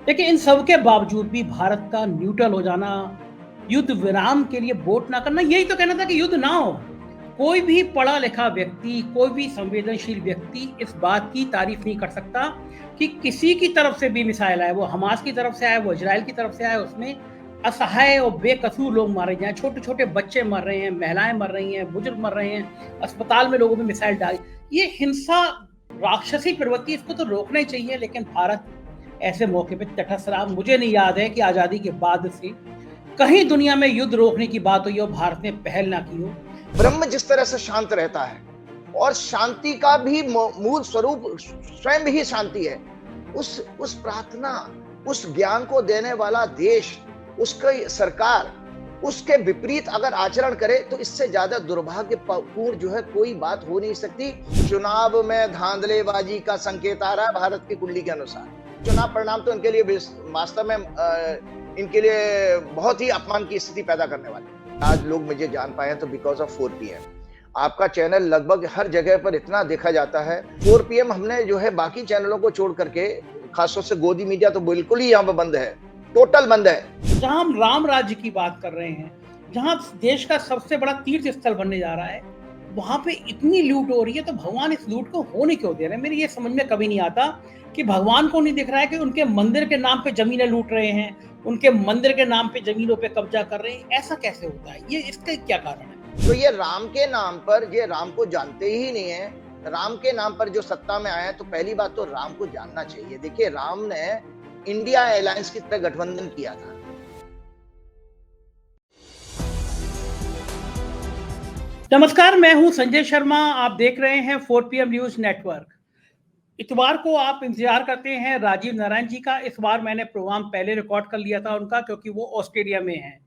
लेकिन इन सब के बावजूद भी भारत का न्यूट्रल हो जाना, युद्ध विराम के लिए वोट ना करना, यही तो कहना था कि युद्ध ना हो। कोई भी पढ़ा लिखा व्यक्ति, कोई भी संवेदनशील व्यक्ति इस बात की तारीफ नहीं कर सकता कि किसी की तरफ से भी मिसाइल आए, वो हमास की तरफ से आए, वो इजराइल की तरफ से आए, उसमें असहाय और बेकसूर लोग मारे जाएं, छोटे छोटे बच्चे मर रहे हैं, महिलाएं मर रही हैं, बुजुर्ग मर रहे हैं, अस्पताल में लोगों में मिसाइल डाली। ये हिंसा, राक्षसी प्रवृत्ति, इसको तो रोकना ही चाहिए। लेकिन भारत ऐसे मौके पे तटस्थ रहा। मुझे नहीं याद है कि आजादी के बाद से कहीं दुनिया में युद्ध रोकने की बात हुई हो, भारत ने पहल ना की हो। ब्रह्म जिस तरह से शांत रहता है और शांति का भी मूल स्वरूप स्वयं ही शांति है, उस प्रार्थना, उस ज्ञान को देने वाला देश, उसकी सरकार उसके विपरीत अगर आचरण करे तो इससे ज्यादा दुर्भाग्यपूर्ण जो है कोई बात हो नहीं सकती। चुनाव में धांधलेबाजी का संकेत आ रहा है भारत की कुंडली के अनुसार। चुनाव परिणाम तो इनके लिए वास्तव में इनके लिए बहुत ही अपमान की स्थिति पैदा करने वाले। आज लोग मुझे जान पाए हैं तो बिकॉज ऑफ 4 PM। आपका चैनल लगभग हर जगह पर इतना देखा जाता है। 4 PM हमने जो है बाकी चैनलों को छोड़ करके, खासतौर से गोदी मीडिया तो बिल्कुल ही यहाँ पर बंद है, टोटल बंद है। जहां हम राम राज्य की बात कर रहे हैं, जहां देश का सबसे बड़ा तीर्थ स्थल बनने जा रहा है, वहां पे इतनी लूट हो रही है, तो भगवान इस लूट को होने क्यों दे रहे हैं? मेरी ये समझ में कभी नहीं आता कि भगवान को नहीं दिख रहा है कि उनके मंदिर के नाम पे जमीनें लूट रहे हैं, उनके मंदिर के नाम पे जमीनों पे कब्जा कर रहे हैं। ऐसा कैसे होता है? ये इसका क्या कारण है? तो ये राम के नाम पर, ये राम को जानते ही नहीं है। राम के नाम पर जो सत्ता में आए हैं, तो पहली बात तो राम को जानना चाहिए। देखिए, राम ने इंडिया एलायंस की तरह गठबंधन किया था। नमस्कार, मैं हूं संजय शर्मा। आप देख रहे हैं 4 PM न्यूज नेटवर्क। इतवार को आप इंतजार करते हैं राजीव नारायण जी का। इस बार मैंने प्रोग्राम पहले रिकॉर्ड कर लिया था उनका, क्योंकि वो ऑस्ट्रेलिया में हैं।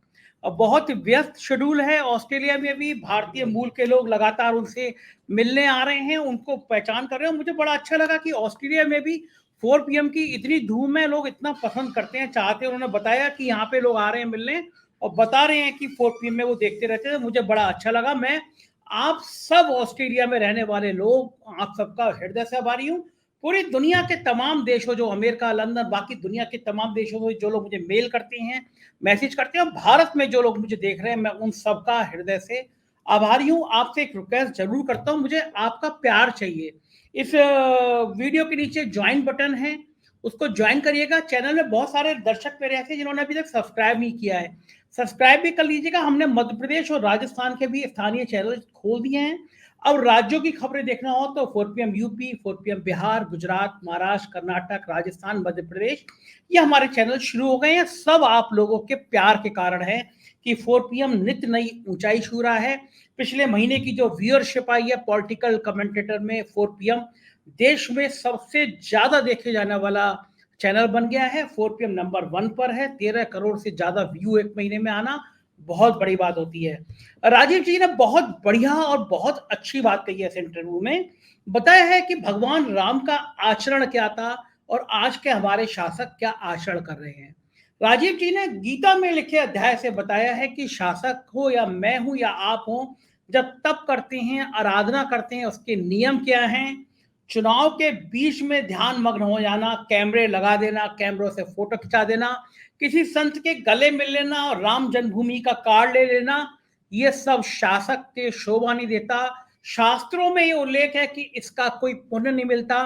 अब बहुत व्यस्त शेड्यूल है। ऑस्ट्रेलिया में भी भारतीय मूल के लोग लगातार उनसे मिलने आ रहे हैं, उनको पहचान कर रहे हैं। मुझे बड़ा अच्छा लगा कि ऑस्ट्रेलिया में भी 4 PM की इतनी धूम है, लोग इतना पसंद करते हैं, चाहते हैं। उन्होंने बताया कि यहाँ पे लोग आ रहे हैं मिलने और बता रहे हैं कि 4 PM में वो देखते रहते हैं। मुझे बड़ा अच्छा लगा। मैं आप सब ऑस्ट्रेलिया में रहने वाले लोग, आप सबका हृदय से आभारी हूँ। पूरी दुनिया के तमाम देशों, जो अमेरिका, लंदन, बाकी दुनिया के तमाम देशों में जो लोग मुझे मेल करते हैं, मैसेज करते हैं, और भारत में जो लोग मुझे देख रहे हैं, मैं उन सबका हृदय से आभारी हूँ। आपसे एक रिक्वेस्ट जरूर करता हूँ, मुझे आपका प्यार चाहिए। इस वीडियो के नीचे ज्वाइन बटन है, उसको ज्वाइन करिएगा। चैनल में बहुत सारे दर्शक मेरे ऐसे जिन्होंने अभी तक सब्सक्राइब नहीं किया है, सब्सक्राइब भी कर लीजिएगा। हमने मध्य प्रदेश और राजस्थान के भी स्थानीय चैनल खोल दिए हैं। अब राज्यों की खबरें देखना हो तो 4 PM UP, 4 PM Bihar, Gujarat, Maharashtra, Karnataka, Rajasthan, Madhya Pradesh, ये हमारे चैनल शुरू हो गए हैं। सब आप लोगों के प्यार के कारण है कि 4 PM नित्य नई ऊंचाई छू रहा है। पिछले महीने की जो व्यूअरशिप आई है पॉलिटिकल कमेंटेटर में, 4 PM देश में सबसे ज्यादा देखे जाने वाला चैनल बन गया है। 4 PM नंबर 1 पर है। 13 करोड़ से ज्यादा व्यू एक महीने में आना बहुत बड़ी बात होती है। राजीव जी ने बहुत बढ़िया और बहुत अच्छी बात कही है इस इंटरव्यू में। बताया है कि भगवान राम का आचरण क्या था और आज के हमारे शासक क्या आचरण कर रहे हैं। राजीव जी ने गीता में लिखे अध्याय से बताया है कि शासक हो या मैं हूं या आप हो, जब तप करते हैं, आराधना करते हैं, उसके नियम क्या हैं। चुनाव के बीच में ध्यान मग्न हो जाना, कैमरे लगा देना, कैमरों से फोटो खिंचा देना, किसी संत के गले मिल लेना और राम जन्मभूमि का कार्ड ले लेना, ये सब शासक के शोभा नहीं देता। शास्त्रों में ये उल्लेख है कि इसका कोई पुण्य नहीं मिलता।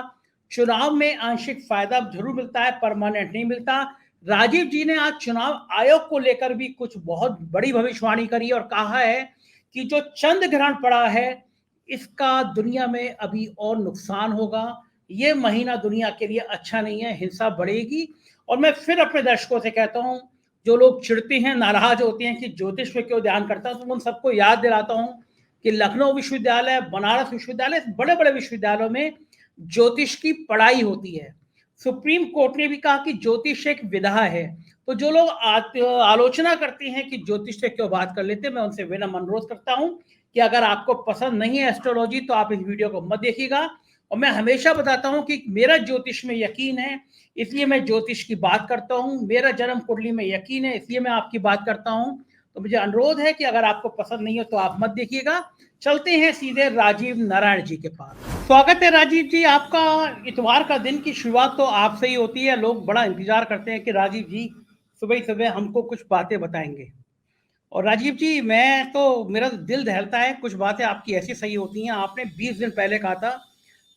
चुनाव में आंशिक फायदा जरूर मिलता है, परमानेंट नहीं मिलता। राजीव जी ने आज चुनाव आयोग को लेकर भी कुछ बहुत बड़ी भविष्यवाणी करी और कहा है कि जो चंद्र ग्रहण पड़ा है, इसका दुनिया में अभी और नुकसान होगा। ये महीना दुनिया के लिए अच्छा नहीं है, हिंसा बढ़ेगी। और मैं फिर अपने दर्शकों से कहता हूं, जो लोग चिढ़ते हैं, नाराज होते हैं कि ज्योतिष पे क्यों ध्यान करता हूं, तो उन सबको याद दिलाता हूं कि लखनऊ विश्वविद्यालय, बनारस विश्वविद्यालय, बड़े बड़े विश्वविद्यालयों में ज्योतिष की पढ़ाई होती है। सुप्रीम कोर्ट ने भी कहा कि ज्योतिष एक विधा है। तो जो लोग आलोचना करते हैं कि ज्योतिष से क्यों बात कर लेते हैं, मैं उनसे विनम्र अनुरोध करता हूं कि अगर आपको पसंद नहीं है एस्ट्रोलॉजी तो आप इस वीडियो को मत देखिएगा। और मैं हमेशा बताता हूं कि मेरा ज्योतिष में यकीन है, इसलिए मैं ज्योतिष की बात करता हूं। मेरा जन्म कुंडली में यकीन है, इसलिए मैं आपकी बात करता हूं। तो मुझे अनुरोध है कि अगर आपको पसंद नहीं है तो आप मत देखिएगा। चलते हैं सीधे राजीव नारायण जी के पास। स्वागत है राजीव जी आपका। इतवार का दिन की शुरुआत तो आपसे ही होती है। लोग बड़ा इंतजार करते हैं कि राजीव जी सुबह ही सुबह हमको कुछ बातें बताएंगे। और राजीव जी मेरा दिल दहलता है, कुछ बातें आपकी ऐसी सही होती हैं। आपने 20 दिन पहले कहा था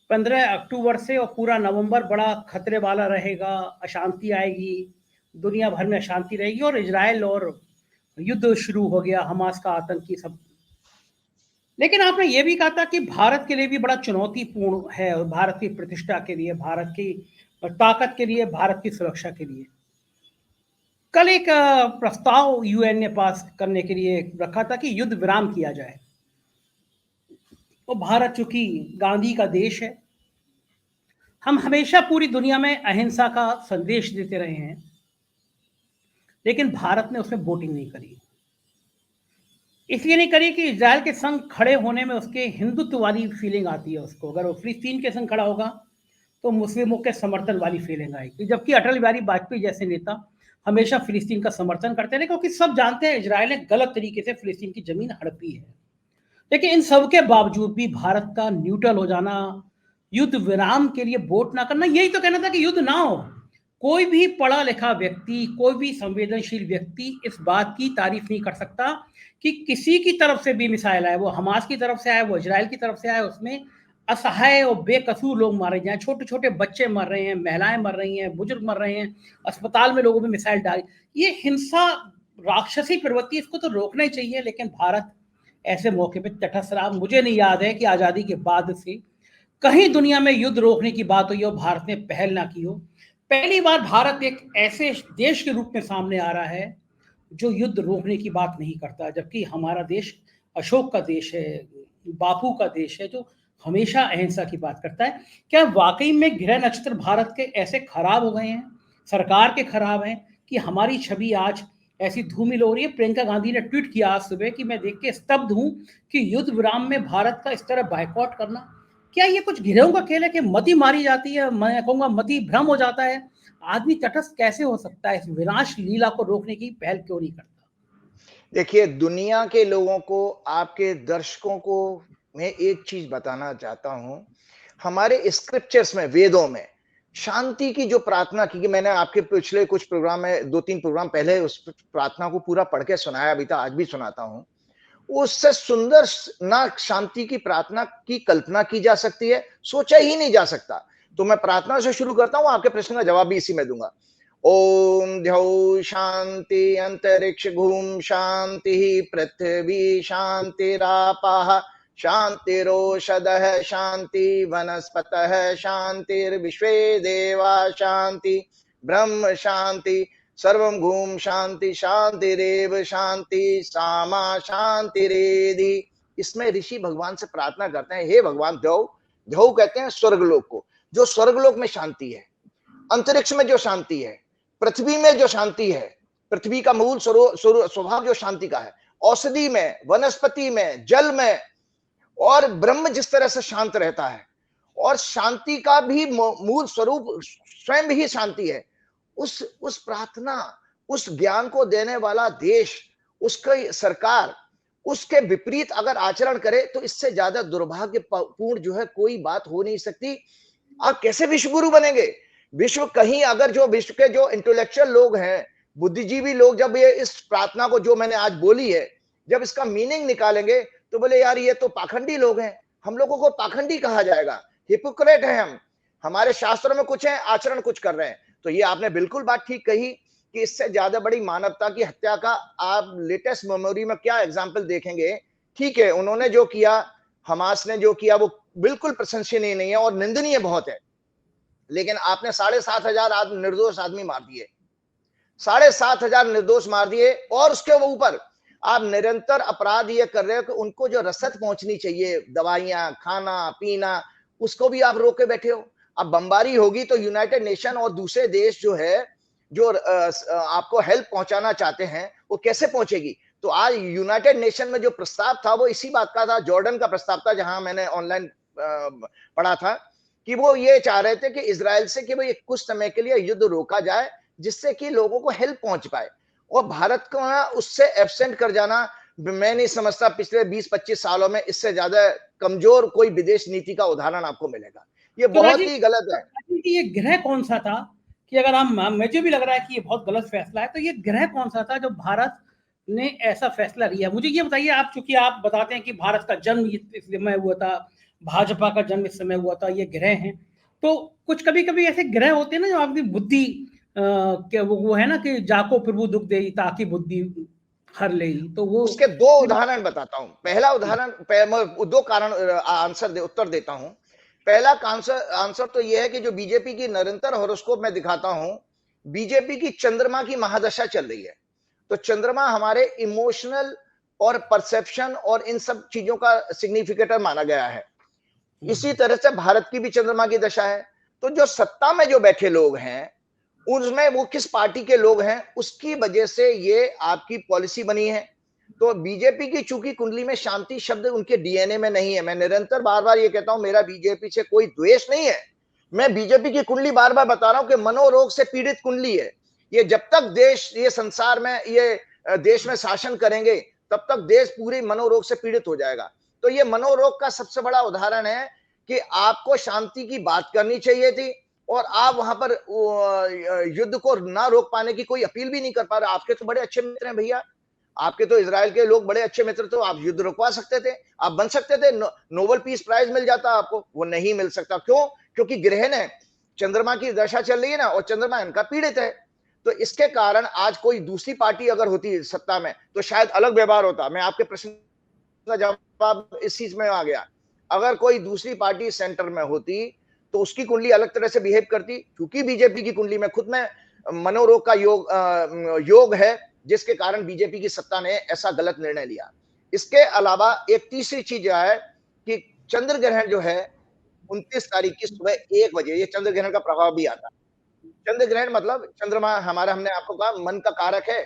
15 अक्टूबर से और पूरा नवंबर बड़ा खतरे वाला रहेगा, अशांति आएगी, दुनिया भर में अशांति रहेगी और इजराइल और युद्ध शुरू हो गया, हमास का आतंकी सब। लेकिन आपने ये भी कहा था कि भारत के लिए भी बड़ा चुनौतीपूर्ण है, और भारत की प्रतिष्ठा के लिए, भारत की ताकत के लिए, भारत की सुरक्षा के लिए। कल एक प्रस्ताव यूएन ने पास करने के लिए रखा था कि युद्ध विराम किया जाए। और भारत चूंकि गांधी का देश है, हम हमेशा पूरी दुनिया में अहिंसा का संदेश देते रहे हैं, लेकिन भारत ने उसमें वोटिंग नहीं करी। इसलिए नहीं करी कि इजराइल के संग खड़े होने में उसके हिंदुत्व वाली फीलिंग आती है उसको। अगर वो फिलिस्तीन के संग खड़ा होगा तो मुस्लिमों के समर्थन वाली फीलिंग आएगी, जबकि अटल बिहारी वाजपेयी जैसे नेता हमेशा फिलिस्तीन का समर्थन करते रहे, क्योंकि सब जानते हैं इजराइल ने गलत तरीके से फिलिस्तीन की जमीन हड़पी है। लेकिन इन सब के बावजूद भी भारत का न्यूट्रल हो जाना, युद्ध विराम के लिए वोट ना करना, यही तो कहना था कि युद्ध ना हो। कोई भी पढ़ा लिखा व्यक्ति, कोई भी संवेदनशील व्यक्ति इस बात की तारीफ नहीं कर सकता कि किसी की तरफ से भी मिसाइल आए, वो हमास की तरफ से आए, वो इजराइल की तरफ से आए, उसमें असहाय और बेकसूर लोग मारे जाएं, छोटे छोटे बच्चे मर रहे हैं, महिलाएं मर रही हैं, बुजुर्ग मर रहे हैं, अस्पताल में लोगों में मिसाइल डाली। ये हिंसा, राक्षसी प्रवृत्ति, इसको तो रोकना ही चाहिए। लेकिन भारत ऐसे मौके पे तटस्थ रहा। मुझे नहीं याद है कि आज़ादी के बाद से कहीं दुनिया में युद्ध रोकने की बात हुई हो, भारत ने पहल ना की हो। पहली बार भारत एक ऐसे देश के रूप में सामने आ रहा है जो युद्ध रोकने की बात नहीं करता, जबकि हमारा देश अशोक का देश है, बापू का देश है, जो हमेशा अहिंसा की बात करता है। क्या वाकई में ग्रह नक्षत्र भारत के ऐसे खराब हो गए हैं, सरकार के खराब हैं, कि हमारी छवि आज ऐसी धूमिल हो रही है? प्रियंका गांधी ने ट्वीट किया आज सुबह कि मैं देख के स्तब्ध हूं कि युद्ध विराम में भारत का इस तरह बायकॉट करना, क्या ये कुछ गिरोह का खेल है कि मति मारी जाती है? मैं कहूंगा मति भ्रम हो जाता है। आदमी तटस्थ कैसे हो सकता है? इस विनाश लीला को रोकने की पहल क्यों नहीं करता? देखिए, दुनिया के लोगों को, आपके दर्शकों को मैं एक चीज बताना चाहता हूं। हमारे स्क्रिप्चर्स में, वेदों में शांति की जो प्रार्थना की, मैंने आपके पिछले कुछ प्रोग्राम में, 2-3 प्रोग्राम पहले उस प्रार्थना को पूरा पढ़ के सुनाया भी था, आज भी सुनाता हूं। उससे सुंदर ना शांति की प्रार्थना की कल्पना की जा सकती है, सोचा ही नहीं जा सकता। तो मैं प्रार्थना से शुरू करता हूं, आपके प्रश्न का जवाब भी इसी में दूंगा। ओम द्यौ शांति अंतरिक्ष घूम शांति पृथ्वी शांतिरापः शांतिरोषधः शांति वनस्पतः शांतिर्विश्वे देवा शांति ब्रह्म शांति सर्वं घूम शांति शांतिरेव शांति सामा शांतिरेधि। इसमें ऋषि भगवान से प्रार्थना करते हैं, हे भगवान, द्यौ, द्यौ कहते हैं स्वर्गलोक को, जो स्वर्गलोक में शांति है, अंतरिक्ष में जो शांति है, पृथ्वी में जो शांति है, पृथ्वी का मूल स्वभाव जो शांति का है, औषधि में, वनस्पति में, जल में, और ब्रह्म जिस तरह से शांत रहता है, और शांति का भी मूल स्वरूप स्वयं ही शांति है। उस प्रार्थना, उस ज्ञान को देने वाला देश, उसकी सरकार उसके विपरीत अगर आचरण करे तो इससे ज्यादा दुर्भाग्यपूर्ण जो है कोई बात हो नहीं सकती। आप कैसे विश्व गुरु बनेंगे? विश्व कहीं, अगर जो विश्व के जो इंटेलेक्चुअल लोग हैं, बुद्धिजीवी लोग, जब ये इस प्रार्थना को जो मैंने आज बोली है, जब इसका मीनिंग निकालेंगे तो बोले यार ये तो पाखंडी लोग हैं, हम लोगों को पाखंडी कहा जाएगा, हिपोक्रेट है हम, हमारे शास्त्रों में कुछ है, आचरण कुछ कर रहे हैं। तो ये आपने बिल्कुल बात ठीक कही कि इससे ज्यादा बड़ी मानवता की हत्या का आप लेटेस्ट मेमोरी में क्या एग्जाम्पल देखेंगे? ठीक है, उन्होंने जो किया, हमास ने जो किया, वो बिल्कुल प्रशंसनीय नहीं है और निंदनीय बहुत है। लेकिन आपने 7,500 निर्दोष आदमी मार दिए, 7,500 निर्दोष मार दिए, और उसके ऊपर आप निरंतर अपराध ये कर रहे हो कि उनको जो रसद पहुंचनी चाहिए, दवाइयां, खाना पीना, उसको भी आप रोके बैठे हो। अब बमबारी होगी तो यूनाइटेड नेशन और दूसरे देश जो है, जो आपको हेल्प पहुंचाना चाहते हैं, वो कैसे पहुंचेगी? तो आज यूनाइटेड नेशन में जो प्रस्ताव था वो इसी बात का था, जॉर्डन का प्रस्ताव था, जहां मैंने ऑनलाइन पढ़ा था कि वो ये चाह रहे थे कि इजराइल से कि भाई कुछ समय के लिए युद्ध रोका जाए, जिससे कि लोगों को हेल्प पहुंच पाए। और भारत को उससे एब्सेंट कर जाना मैं नहीं समझता पिछले 20-25 सालों में इससे ज्यादा कमजोर कोई विदेश नीति का उदाहरण आपको मिलेगा। ये तो बहुत ही गलत है। ये ग्रह कौन सा था कि अगर हम, मुझे भी लग रहा है कि ये बहुत गलत फैसला है, तो ये ग्रह कौन सा था जो भारत ने ऐसा फैसला लिया? मुझे ये बताइए आप, चूंकि आप बताते हैं कि भारत का जन्म इस समय हुआ था, भाजपा का जन्म इस समय हुआ था, ये ग्रह हैं, तो कुछ कभी कभी ऐसे ग्रह होते हैं ना जो आपकी बुद्धि क्या वो है ना कि जाको प्रभु दुख दे ताकि बुद्धि हर ले, तो वो उसके दो उदाहरण बताता हूं। पहला उदाहरण, दो कारण उत्तर देता हूं। पहला आंसर तो यह है कि जो बीजेपी की निरंतर हॉरोस्कोप में दिखाता हूं, बीजेपी की चंद्रमा की महादशा चल रही है। तो चंद्रमा हमारे इमोशनल और परसेप्शन और इन सब चीजों का सिग्निफिकेटर माना गया है। इसी तरह से भारत की भी चंद्रमा की दशा है। तो जो सत्ता में जो बैठे लोग हैं, उसमें वो किस पार्टी के लोग हैं, उसकी वजह से ये आपकी पॉलिसी बनी है। तो बीजेपी की चूंकि कुंडली में शांति शब्द उनके डीएनए में नहीं है। मैं निरंतर बार बार ये कहता हूं, मेरा बीजेपी से कोई द्वेष नहीं है। मैं बीजेपी की कुंडली बार बार बता रहा हूं कि मनोरोग से पीड़ित कुंडली है। ये जब तक देश, ये संसार में, ये देश में शासन करेंगे, तब तक देश पूरे मनोरोग से पीड़ित हो जाएगा। तो ये मनोरोग का सबसे बड़ा उदाहरण है कि आपको शांति की बात करनी चाहिए थी और आप वहां पर युद्ध को ना रोक पाने की कोई अपील भी नहीं कर पा रहे। आपके तो बड़े अच्छे मित्र हैं भैया, आपके तो इजराइल के लोग बड़े अच्छे मित्र, तो आप युद्ध रुकवा सकते थे, आप बन सकते थे, नोबेल पीस प्राइज मिल जाता आपको। वो नहीं मिल सकता। क्यों? क्योंकि ग्रहण है, चंद्रमा की दशा चल रही है ना, और चंद्रमा इनका पीड़ित है। तो इसके कारण आज कोई दूसरी पार्टी अगर होती सत्ता में तो शायद अलग व्यवहार होता। मैं आपके प्रश्न का जवाब इस चीज में आ गया। अगर कोई दूसरी पार्टी सेंटर में होती तो उसकी कुंडली अलग तरह से बिहेव करती। क्योंकि बीजेपी की कुंडली में खुद में मनोरोग का योग है, जिसके कारण बीजेपी की सत्ता ने ऐसा गलत निर्णय लिया। इसके अलावा एक तीसरी चीज यह है कि चंद्र ग्रहण जो है 29 तारीख की सुबह 1 बजे, ये चंद्र ग्रहण का प्रभाव भी आता है। चंद्र ग्रहण मतलब चंद्रमा हमारा, हमने आपको कहा, मन का कारक है।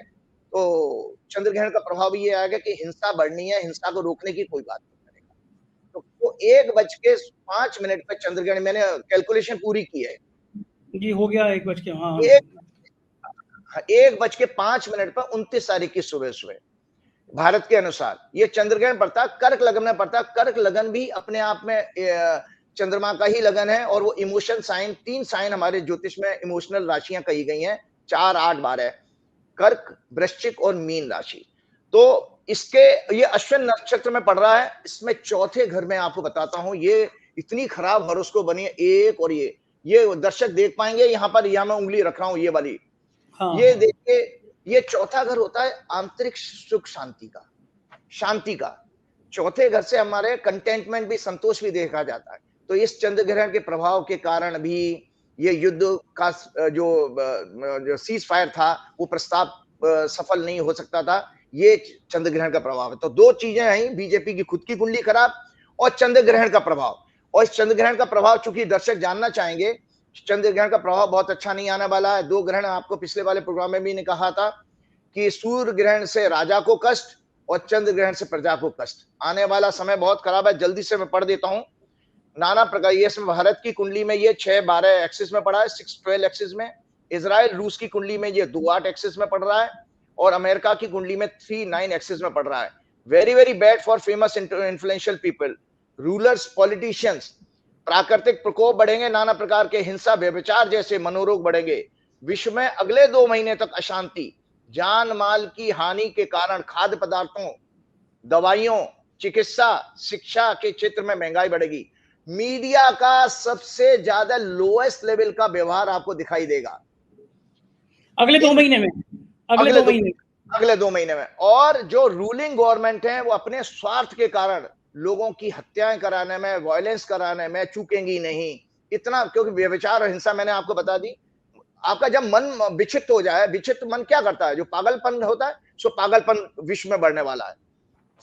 तो चंद्र ग्रहण का प्रभाव ये आएगा कि हिंसा बढ़नी है, हिंसा को रोकने की कोई बात नहीं करेगा। तो 1:05 पर चंद्र ग्रहण, मैंने कैलकुलेशन पूरी की है जी, हो गया 1:00 हाँ। 1:05 पर 29 तारीख की सुबह सुबह भारत के अनुसार ये चंद्र ग्रहण पड़ता है, कर्क लगन में पड़ता है। कर्क लगन भी अपने आप में चंद्रमा का ही लगन है, और वो इमोशन साइन, 3 साइन हमारे ज्योतिष में इमोशनल राशियां कही गई हैं, 4, 8, 12, कर्क, वृश्चिक और मीन राशि। तो इसके, ये अश्विन नक्षत्र में पड़ रहा है। इसमें चौथे घर में आपको बताता हूं, ये इतनी खराब हॉरोस्कोप बनी है। एक और ये दर्शक देख पाएंगे, यहाँ पर, यहाँ मैं उंगली रख रहा हूं, ये वाली, ये देखिए, ये चौथा घर होता है आंतरिक सुख शांति का, शांति का। चौथे घर से हमारे कंटेंटमेंट भी, संतोष भी देखा जाता है। तो इस चंद्र ग्रहण के प्रभाव के कारण भी ये युद्ध का जो सीज फायर था, वो प्रस्ताव सफल नहीं हो सकता था। ये चंद्र ग्रहण का प्रभाव है। तो दो चीजें हैं, बीजेपी की खुद की कुंडली खराब और चंद्र ग्रहण का प्रभाव। और इस चंद्र ग्रहण का प्रभाव चूंकि दर्शक जानना चाहेंगे, चंद्र ग्रहण का प्रभाव बहुत अच्छा नहीं आने वाला है। 2 ग्रहण आपको पिछले वाले प्रोग्राम में भी ने कहा था कि सूर्य ग्रहण से राजा को कष्ट और चंद्र ग्रहण से प्रजा को कष्ट। आने वाला समय बहुत खराब है। जल्दी से मैं पढ़ देता हूं। नाना प्रकार, ये भारत की कुंडली में ये 6-12 एक्सिस में पड़ा है, 6-12 एक्सिस में। इजराइल रूस की कुंडली में ये 2-8 एक्सिस में पड़ रहा है, और अमेरिका की कुंडली में 3-9 एक्सिस में पड़ रहा है। Very very bad for famous influential people, rulers, politicians. प्राकृतिक प्रकोप बढ़ेंगे, नाना प्रकार के हिंसा, व्यभिचार जैसे मनोरोग बढ़ेंगे। विश्व में अगले 2 महीने तक अशांति, जान माल की हानि के कारण खाद्य पदार्थों, दवाइयों, चिकित्सा, शिक्षा के क्षेत्र में महंगाई बढ़ेगी। मीडिया का सबसे ज्यादा लोएस्ट लेवल का व्यवहार आपको दिखाई देगा अगले 2 महीने में, अगले 2 महीने में। और जो रूलिंग गवर्नमेंट है, वो अपने स्वार्थ के कारण लोगों की हत्याएं कराने में, वायलेंस कराने में चूकेंगी नहीं इतना। क्योंकि व्यभिचार और हिंसा मैंने आपको बता दी। आपका जब मन विक्षिप्त हो जाए, विक्षिप्त मन क्या करता है, जो पागलपन होता है, सो पागलपन विश्व में बढ़ने वाला है।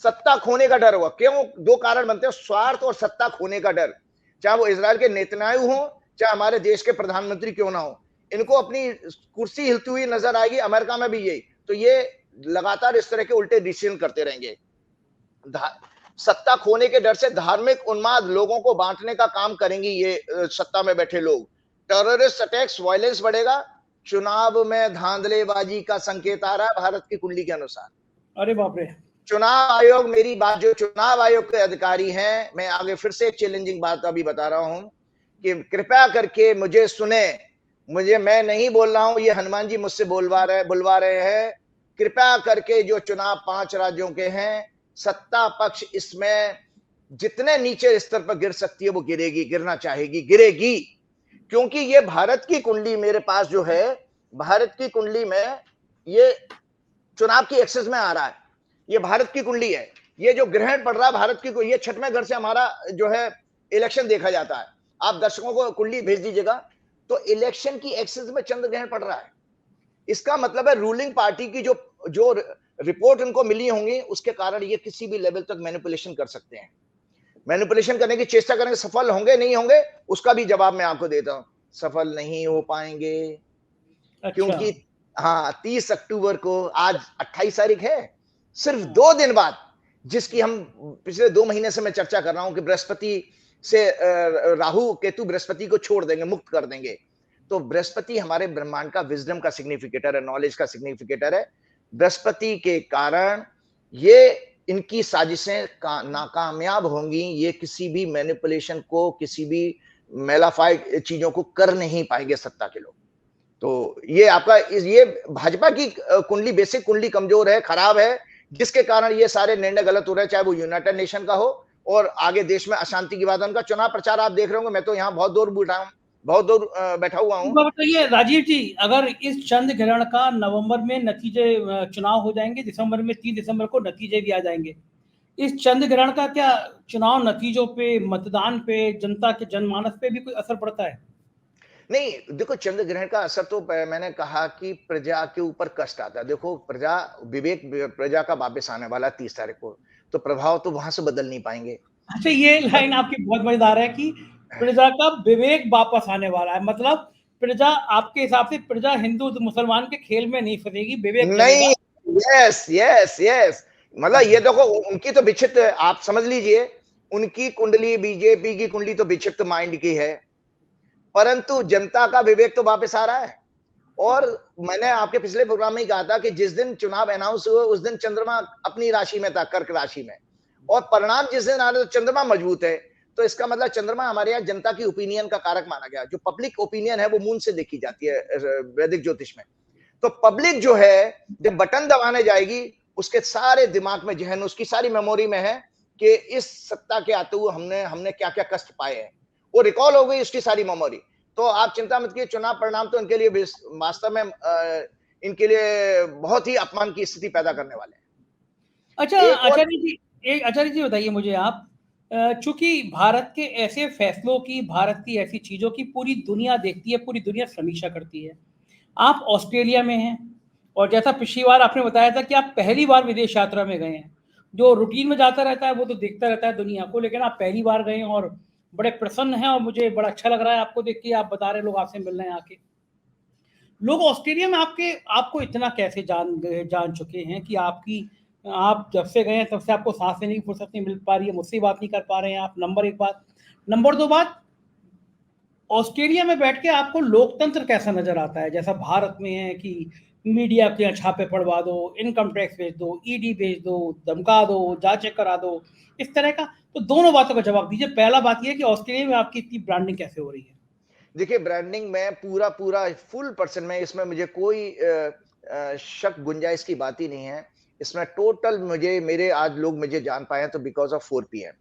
सत्ता खोने का डर हुआ। क्यों? 2 कारण बनते हैं, स्वार्थ और सत्ता खोने का डर। चाहे वो इजराइल के नेतन्याहू हो, चाहे हमारे देश के प्रधानमंत्री क्यों ना हो, इनको अपनी कुर्सी हिलती हुई नजर आएगी। अमेरिका में भी यही। तो ये लगातार इस तरह के उल्टे डिसीजन करते रहेंगे। सत्ता खोने के डर से धार्मिक उन्माद, लोगों को बांटने का काम करेंगी ये सत्ता में बैठे लोग। टेररिस्ट अटैक्स, वायलेंस बढ़ेगा। चुनाव में धांधलेबाजी का संकेत आ रहा है भारत की कुंडली के अनुसार। अरे बाप रे। चुनाव आयोग, मेरी बात, जो चुनाव आयोग के अधिकारी हैं, मैं आगे फिर से एक चैलेंजिंग बात अभी बता रहा हूं कि कृपया करके मुझे सुने, मैं नहीं बोल रहा हूं, ये हनुमान जी मुझसे बुलवा रहे हैं। कृपया करके जो चुनाव 5 राज्यों के हैं, सत्ता पक्ष इसमें जितने नीचे स्तर पर गिर सकती है वो गिरेगी, गिरना चाहेगी, गिरेगी। क्योंकि ये भारत की कुंडली मेरे पास जो है, भारत की कुंडली में ये चुनाव की एक्सेस में आ रहा है, ये भारत की कुंडली है। ये जो ग्रहण पड़ रहा है भारत की, ये 6वें घर से हमारा जो है इलेक्शन देखा जाता है। आप दर्शकों को कुंडली भेज दीजिएगा, तो इलेक्शन की एक्सेस में चंद्र ग्रहण पड़ रहा है। इसका मतलब है रूलिंग पार्टी की जो रिपोर्ट उनको मिली होंगी, उसके कारण ये किसी भी लेवल तक मैनिपुलेशन कर सकते हैं। मैनिपुलेशन करने की चेष्टा करेंगे, सफल होंगे नहीं होंगे उसका भी जवाब मैं आपको देता हूं, सफल नहीं हो पाएंगे। अच्छा। क्योंकि हाँ, 30 अक्टूबर को, आज 28 तारीख है, सिर्फ 2 दिन बाद, जिसकी हम पिछले 2 महीने से मैं चर्चा कर रहा हूं कि बृहस्पति से राहु केतु बृहस्पति को छोड़ देंगे, मुक्त कर देंगे। तो बृहस्पति हमारे ब्रह्मांड का विजडम का सिग्निफिकेटर है, नॉलेज का सिग्निफिकेटर है। बृहस्पति के कारण ये इनकी साजिशें नाकामयाब होंगी। ये किसी भी मैनिपुलेशन को, किसी भी मेलाफाइड चीजों को कर नहीं पाएंगे सत्ता के लोग। तो ये आपका ये भाजपा की कुंडली, बेसिक कुंडली कमजोर है, खराब है, जिसके कारण ये सारे निर्णय गलत हो रहे हैं, चाहे वो यूनाइटेड नेशन का हो और आगे देश में अशांति की बात है। उनका चुनाव प्रचार आप देख रहे होंगे, मैं तो यहाँ बहुत दूर बैठा हुआ हूँ। बताइए राजीव जी, अगर इस चंद्र ग्रहण का नवंबर में नतीजे, चुनाव हो जाएंगे, दिसंबर में 3 दिसंबर को नतीजे भी आ जाएंगे, इस चंद्र ग्रहण का क्या चुनाव नतीजों पे, मतदान पे, जनता के जनमानस पे भी कोई असर पड़ता है? नहीं, देखो, चंद्र ग्रहण का असर तो मैंने कहा कि प्रजा के ऊपर कष्ट आता है। देखो, प्रजा का वापस आने वाला 30 तारीख को, तो प्रभाव तो वहां से बदल नहीं पाएंगे। अच्छा, ये लाइन आपकी बहुत मजेदार है कि प्रजा का विवेक वापस आने वाला है। मतलब प्रजा, आपके हिसाब से प्रजा हिंदू मुसलमान के खेल में नहीं फंसेगी, विवेक नहीं, यस, मतलब ये देखो, उनकी तो विक्षिप्त, आप समझ लीजिए, उनकी कुंडली, बीजेपी की कुंडली तो विक्षिप्त माइंड की है, परंतु जनता का विवेक तो वापस आ रहा है। और मैंने आपके पिछले प्रोग्राम में ही कहा था कि जिस दिन चुनाव अनाउंस हुए उस दिन चंद्रमा अपनी राशि में था, कर्क राशि में, और परिणाम जिस दिन आ रहे तो चंद्रमा मजबूत है। तो इसका मतलब चंद्रमा हमारे यहाँ जनता की ओपिनियन का कारक माना गया। जो पब्लिक ओपिनियन है वो मून से देखी जाती है वैदिक ज्योतिष में। तो पब्लिक जो है, जब बटन दबाने जाएगी, उसके सारे दिमाग में, जहन, उसकी सारी मेमोरी में है कि इस सत्ता के आते हुए हमने क्या क्या कष्ट पाए हैं, वो रिकॉल हो गई उसकी सारी मेमोरी। तो आप चिंता मत कीजिए, चुनाव परिणाम तो इनके लिए वास्तव में इनके लिए बहुत ही अपमान की स्थिति पैदा करने वाले हैं। अच्छा आचार्य जी बताइए मुझे आप, चूंकि भारत के ऐसे फैसलों की, भारत की ऐसी चीजों की पूरी दुनिया देखती है, पूरी दुनिया समीक्षा करती है। आप ऑस्ट्रेलिया में हैं और जैसा पिछली बार आपने बताया था कि आप पहली बार विदेश यात्रा में गए हैं। जो रूटीन में जाता रहता है वो तो देखता रहता है दुनिया को, लेकिन आप पहली बार गए हैं और बड़े प्रसन्न हैं और मुझे बड़ा अच्छा लग रहा है आपको देख के। आप बता रहे लोग आपसे मिल रहे हैं आके। लोग ऑस्ट्रेलिया में आपको इतना कैसे जान चुके हैं कि आप जब से गए हैं तब से आपको सांस लेने की फुर्सत नहीं मिल पा रही है, मुझसे बात नहीं कर पा रहे हैं आप, नंबर 1 बात। नंबर 2 बात, ऑस्ट्रेलिया में बैठ के आपको लोकतंत्र कैसा नजर आता है? जैसा भारत में है कि मीडिया के छापे पड़वा दो, इनकम टैक्स भेज दो, ईडी भेज दो, धमका दो, जांचें करा दो, इस तरह का। तो दोनों बातों का जवाब दीजिए। पहला बात यह कि ऑस्ट्रेलिया में आपकी इतनी ब्रांडिंग कैसे हो रही है? देखिए, ब्रांडिंग में पूरा फुल % में, इसमें मुझे कोई शक गुंजाइश की बात ही नहीं है। इसमें टोटल मेरे आज लोग मुझे जान पाए हैं तो बिकॉज ऑफ 4PM।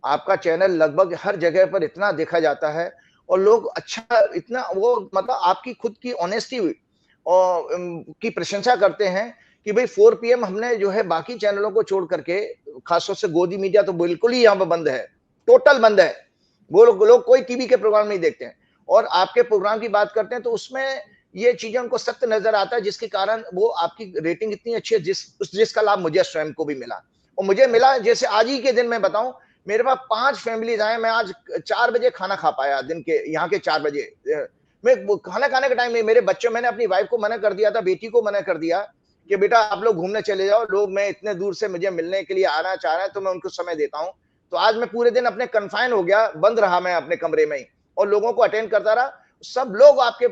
आपका चैनल लगभग हर जगह पर इतना देखा जाता है और लोग अच्छा, इतना वो, मतलब आपकी खुद की ऑनेस्टी और की प्रशंसा करते हैं कि भाई 4PM हमने जो है बाकी चैनलों को छोड़ करके, खासतौर से गोदी मीडिया तो बिल्कुल ही यहाँ पर बंद है, टोटल बंद है। वो लोग कोई टीवी के प्रोग्राम नहीं देखते हैं और आपके प्रोग्राम की बात करते हैं तो उसमें ये चीजें उनको सत्य नजर आता है, जिसके कारण वो आपकी रेटिंग इतनी अच्छी है, जिसका लाभ मुझे स्वयं को भी मिला। और मुझे मिला, जैसे आज ही के दिन मैं बताऊं, मेरे पास 5 फैमिलीज आए। मैं आज 4 बजे खाना खा पाया, दिन के यहाँ के 4 बजे। मैं खाना खाने के टाइम में मेरे बच्चों, मैंने अपनी वाइफ को मना कर दिया था, बेटी को मना कर दिया कि बेटा आप लोग घूमने चले जाओ। लोग मैं इतने दूर से मुझे मिलने के लिए आना चाह रहे हैं तो मैं उनको समय देता हूँ। तो आज मैं पूरे दिन अपने कन्फाइन हो गया, बंद रहा मैं अपने कमरे में ही और लोगों को अटेंड करता रहा। सब लोग आपके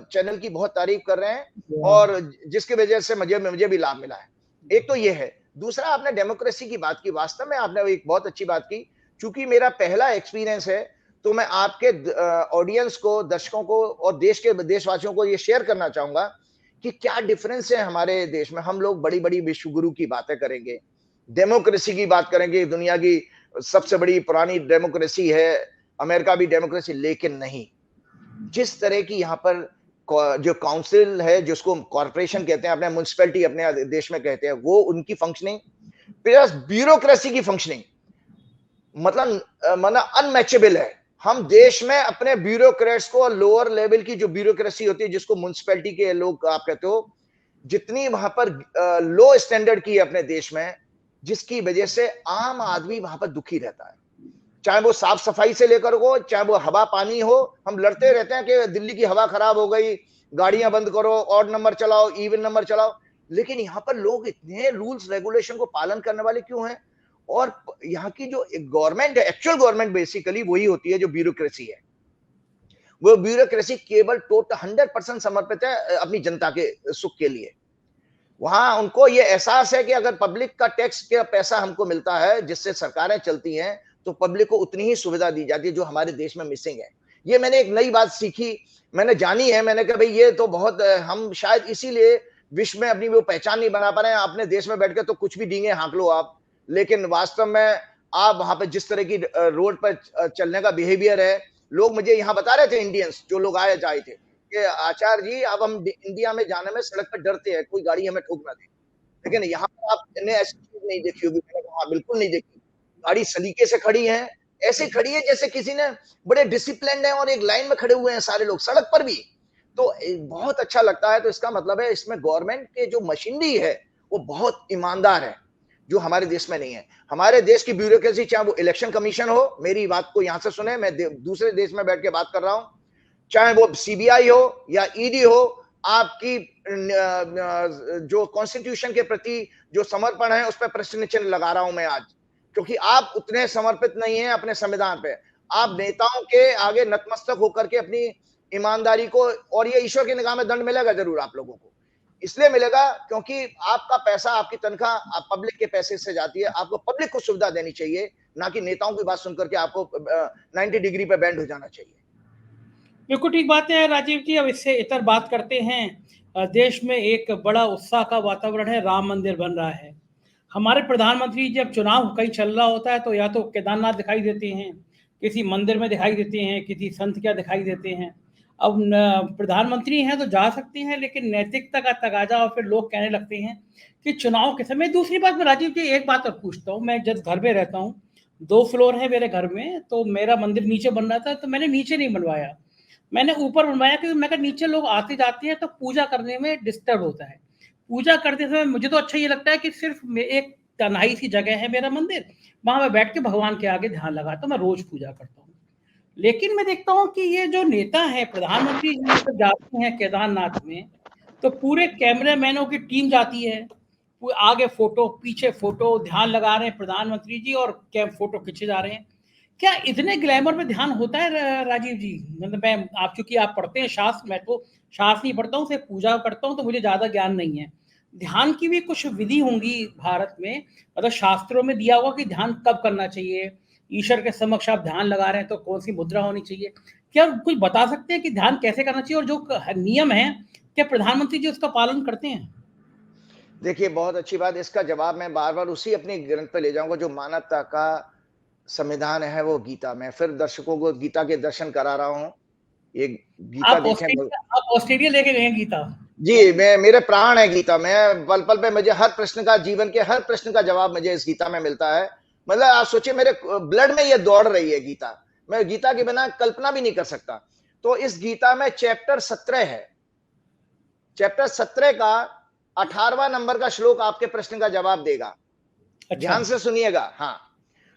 चैनल की बहुत तारीफ कर रहे हैं और जिसकी वजह से मुझे भी लाभ मिला है। एक तो ये है। दूसरा, आपने डेमोक्रेसी की बात की, वास्तव में आपने एक बहुत अच्छी बात की। चूंकि मेरा पहला एक्सपीरियंस है, तो मैं आपके ऑडियंस को, दर्शकों को और देश के देशवासियों को ये शेयर करना चाहूंगा कि क्या डिफरेंस है हमारे देश में। हम लोग बड़ी बड़ी विश्व गुरु की बातें करेंगे, डेमोक्रेसी की बात करेंगे, दुनिया की सबसे बड़ी पुरानी डेमोक्रेसी है, अमेरिका भी डेमोक्रेसी, लेकिन नहीं। जिस तरह की यहाँ पर जो काउंसिल है, जिसको कॉर्पोरेशन कहते हैं, अपने म्युनिसिपैलिटी अपने देश में कहते हैं, वो उनकी फंक्शनिंग, प्लस ब्यूरोक्रेसी की फंक्शनिंग, मतलब अनमैचेबल है। हम देश में अपने ब्यूरोक्रेट्स को, लोअर लेवल की जो ब्यूरोक्रेसी होती है, जिसको म्युनिसिपैलिटी के लोग आप कहते हो, जितनी वहां पर लो स्टैंडर्ड की है अपने देश में, जिसकी वजह से आम आदमी वहां पर दुखी रहता है। चाहे वो साफ सफाई से लेकर हो, चाहे वो हवा पानी हो। हम लड़ते रहते हैं कि दिल्ली की हवा खराब हो गई, गाड़ियां बंद करो, ऑड नंबर चलाओ, इवन नंबर चलाओ। लेकिन यहाँ पर लोग इतने रूल्स रेगुलेशन को पालन करने वाले क्यों हैं? और यहाँ की जो गवर्नमेंट है, एक्चुअल गवर्नमेंट बेसिकली वही होती है जो ब्यूरोक्रेसी है। वो ब्यूरोक्रेसी केवल टोटल 100% समर्पित है अपनी जनता के सुख के लिए। वहां उनको ये एहसास है कि अगर पब्लिक का टैक्स का पैसा हमको मिलता है, जिससे सरकारें चलती हैं, तो पब्लिक को उतनी ही सुविधा दी जाती है, जो हमारे देश में मिसिंग है। ये मैंने एक नई बात सीखी, मैंने जानी है। मैंने कहा भाई ये तो बहुत, हम शायद इसीलिए विश्व में अपनी वो पहचान नहीं बना पा रहे हैं। अपने देश में बैठ के तो कुछ भी डींगे हाँक लो आप, लेकिन वास्तव में आप वहां पे जिस तरह की रोड पर चलने का बिहेवियर है, लोग मुझे यहाँ बता रहे थे, इंडियंस जो लोग जाए थे, कि आचार्य जी अब हम इंडिया में जाने में सड़क पर डरते हैं, कोई गाड़ी हमें ठोक ना दे। लेकिन यहाँ पर आपने ऐसी चीज नहीं देखी होगी। मैंने कहा बिल्कुल नहीं देखी। गाड़ी सलीके से खड़ी है, ऐसे खड़ी है जैसे किसी ने, बड़े डिसिप्लिन है, और एक लाइन में खड़े हुए हैं सारे लोग सड़क पर भी। तो बहुत अच्छा लगता है। तो इसका मतलब है इसमें गवर्नमेंट के जो मशीनरी है वो बहुत ईमानदार है, जो हमारे देश में नहीं है। हमारे देश की ब्यूरोक्रेसी, चाहे वो इलेक्शन कमीशन हो, मेरी बात को यहाँ से सुने, मैं दूसरे देश में बैठ के बात कर रहा हूँ, चाहे वो सीबीआई हो या ईडी हो, आपकी जो कॉन्स्टिट्यूशन के प्रति जो समर्पण है, उस पर प्रश्न चिन्ह लगा रहा हूं मैं आज, क्योंकि आप उतने समर्पित नहीं हैं अपने संविधान पे। आप नेताओं के आगे नतमस्तक होकर के अपनी ईमानदारी को, और ये ईश्वर की निगाह में दंड मिलेगा जरूर आप लोगों को, इसलिए मिलेगा क्योंकि आपका पैसा, आपकी तनख्वाह पब्लिक के पैसे से जाती है। आपको पब्लिक को सुविधा देनी चाहिए, ना कि नेताओं की बात सुनकर के आपको 90 डिग्री पे बैंड हो जाना चाहिए। बिल्कुल ठीक बात है राजीव जी। अब इससे इतर बात करते हैं। देश में एक बड़ा उत्साह का वातावरण है, राम मंदिर बन रहा है। हमारे प्रधानमंत्री जब चुनाव कहीं चल रहा होता है तो या तो केदारनाथ दिखाई देते हैं, किसी मंदिर में दिखाई देते हैं, किसी संत क्या दिखाई देते हैं। अब प्रधानमंत्री हैं तो जा सकते हैं, लेकिन नैतिकता का तगाजा, और फिर लोग कहने लगते हैं कि चुनाव के समय। दूसरी बात मैं राजीव जी एक बात और पूछता हूँ, मैं जब घर में रहता हूँ, 2 फ्लोर है मेरे घर में, तो मेरा मंदिर नीचे बन रहा था, तो मैंने नीचे नहीं बनवाया, मैंने ऊपर बनवाया, क्योंकि मैं नीचे लोग आते जाते हैं तो पूजा करने में डिस्टर्ब होता है। पूजा करते समय मुझे तो अच्छा ये लगता है कि सिर्फ एक तन्हाई सी जगह है मेरा मंदिर, वहां मैं बैठ के भगवान के आगे ध्यान लगाता हूँ, मैं रोज पूजा करता हूँ। लेकिन मैं देखता हूँ कि ये जो नेता है, प्रधानमंत्री जब जाते हैं केदारनाथ में, तो पूरे कैमरामैनों की टीम जाती है, आगे फोटो पीछे फोटो, ध्यान लगा रहे हैं प्रधानमंत्री जी, और फोटो खींचे जा रहे हैं। क्या इतने ग्लैमर में ध्यान होता है राजीव जी? मतलब मैं, आप चूंकि आप पढ़ते हैं शास्त्र, मैं तो शास्त्र नहीं पढ़ता हूँ, सिर्फ पूजा करता हूँ, तो मुझे ज्यादा ज्ञान नहीं है। ध्यान की भी कुछ विधि होंगी भारत में, मतलब शास्त्रों में दिया होगा कि ध्यान कब करना चाहिए, ईश्वर के समक्ष आप ध्यान लगा रहे हैं तो कौन सी मुद्रा होनी चाहिए। क्या कुछ बता सकते हैं कि ध्यान कैसे करना चाहिए, और जो नियम है क्या प्रधानमंत्री जी उसका पालन करते हैं? देखिए, बहुत अच्छी बात। इसका जवाब मैं बार बार उसी अपने ग्रंथ पे ले जाऊंगा, जो मानवता का संविधान है, वो गीता। मैं फिर दर्शकों को गीता के दर्शन करा रहा हूँ। ये गीता देखें। आप ऑस्ट्रेलिया लेके गए गीता? जी, मैं, मेरे प्राण है गीता। मैं पल पल पे, मुझे हर प्रश्न का, जीवन के हर प्रश्न का जवाब मुझे इस गीता में मिलता है। मतलब आप सोचिए, मेरे ब्लड में ये दौड़ रही है गीता। मैं गीता के बिना कल्पना भी नहीं कर सकता। तो इस गीता में चैप्टर 17 है। चैप्टर 17 का 18वां नंबर का श्लोक आपके प्रश्न का जवाब देगा। अच्छा। ध्यान से सुनिएगा। हाँ,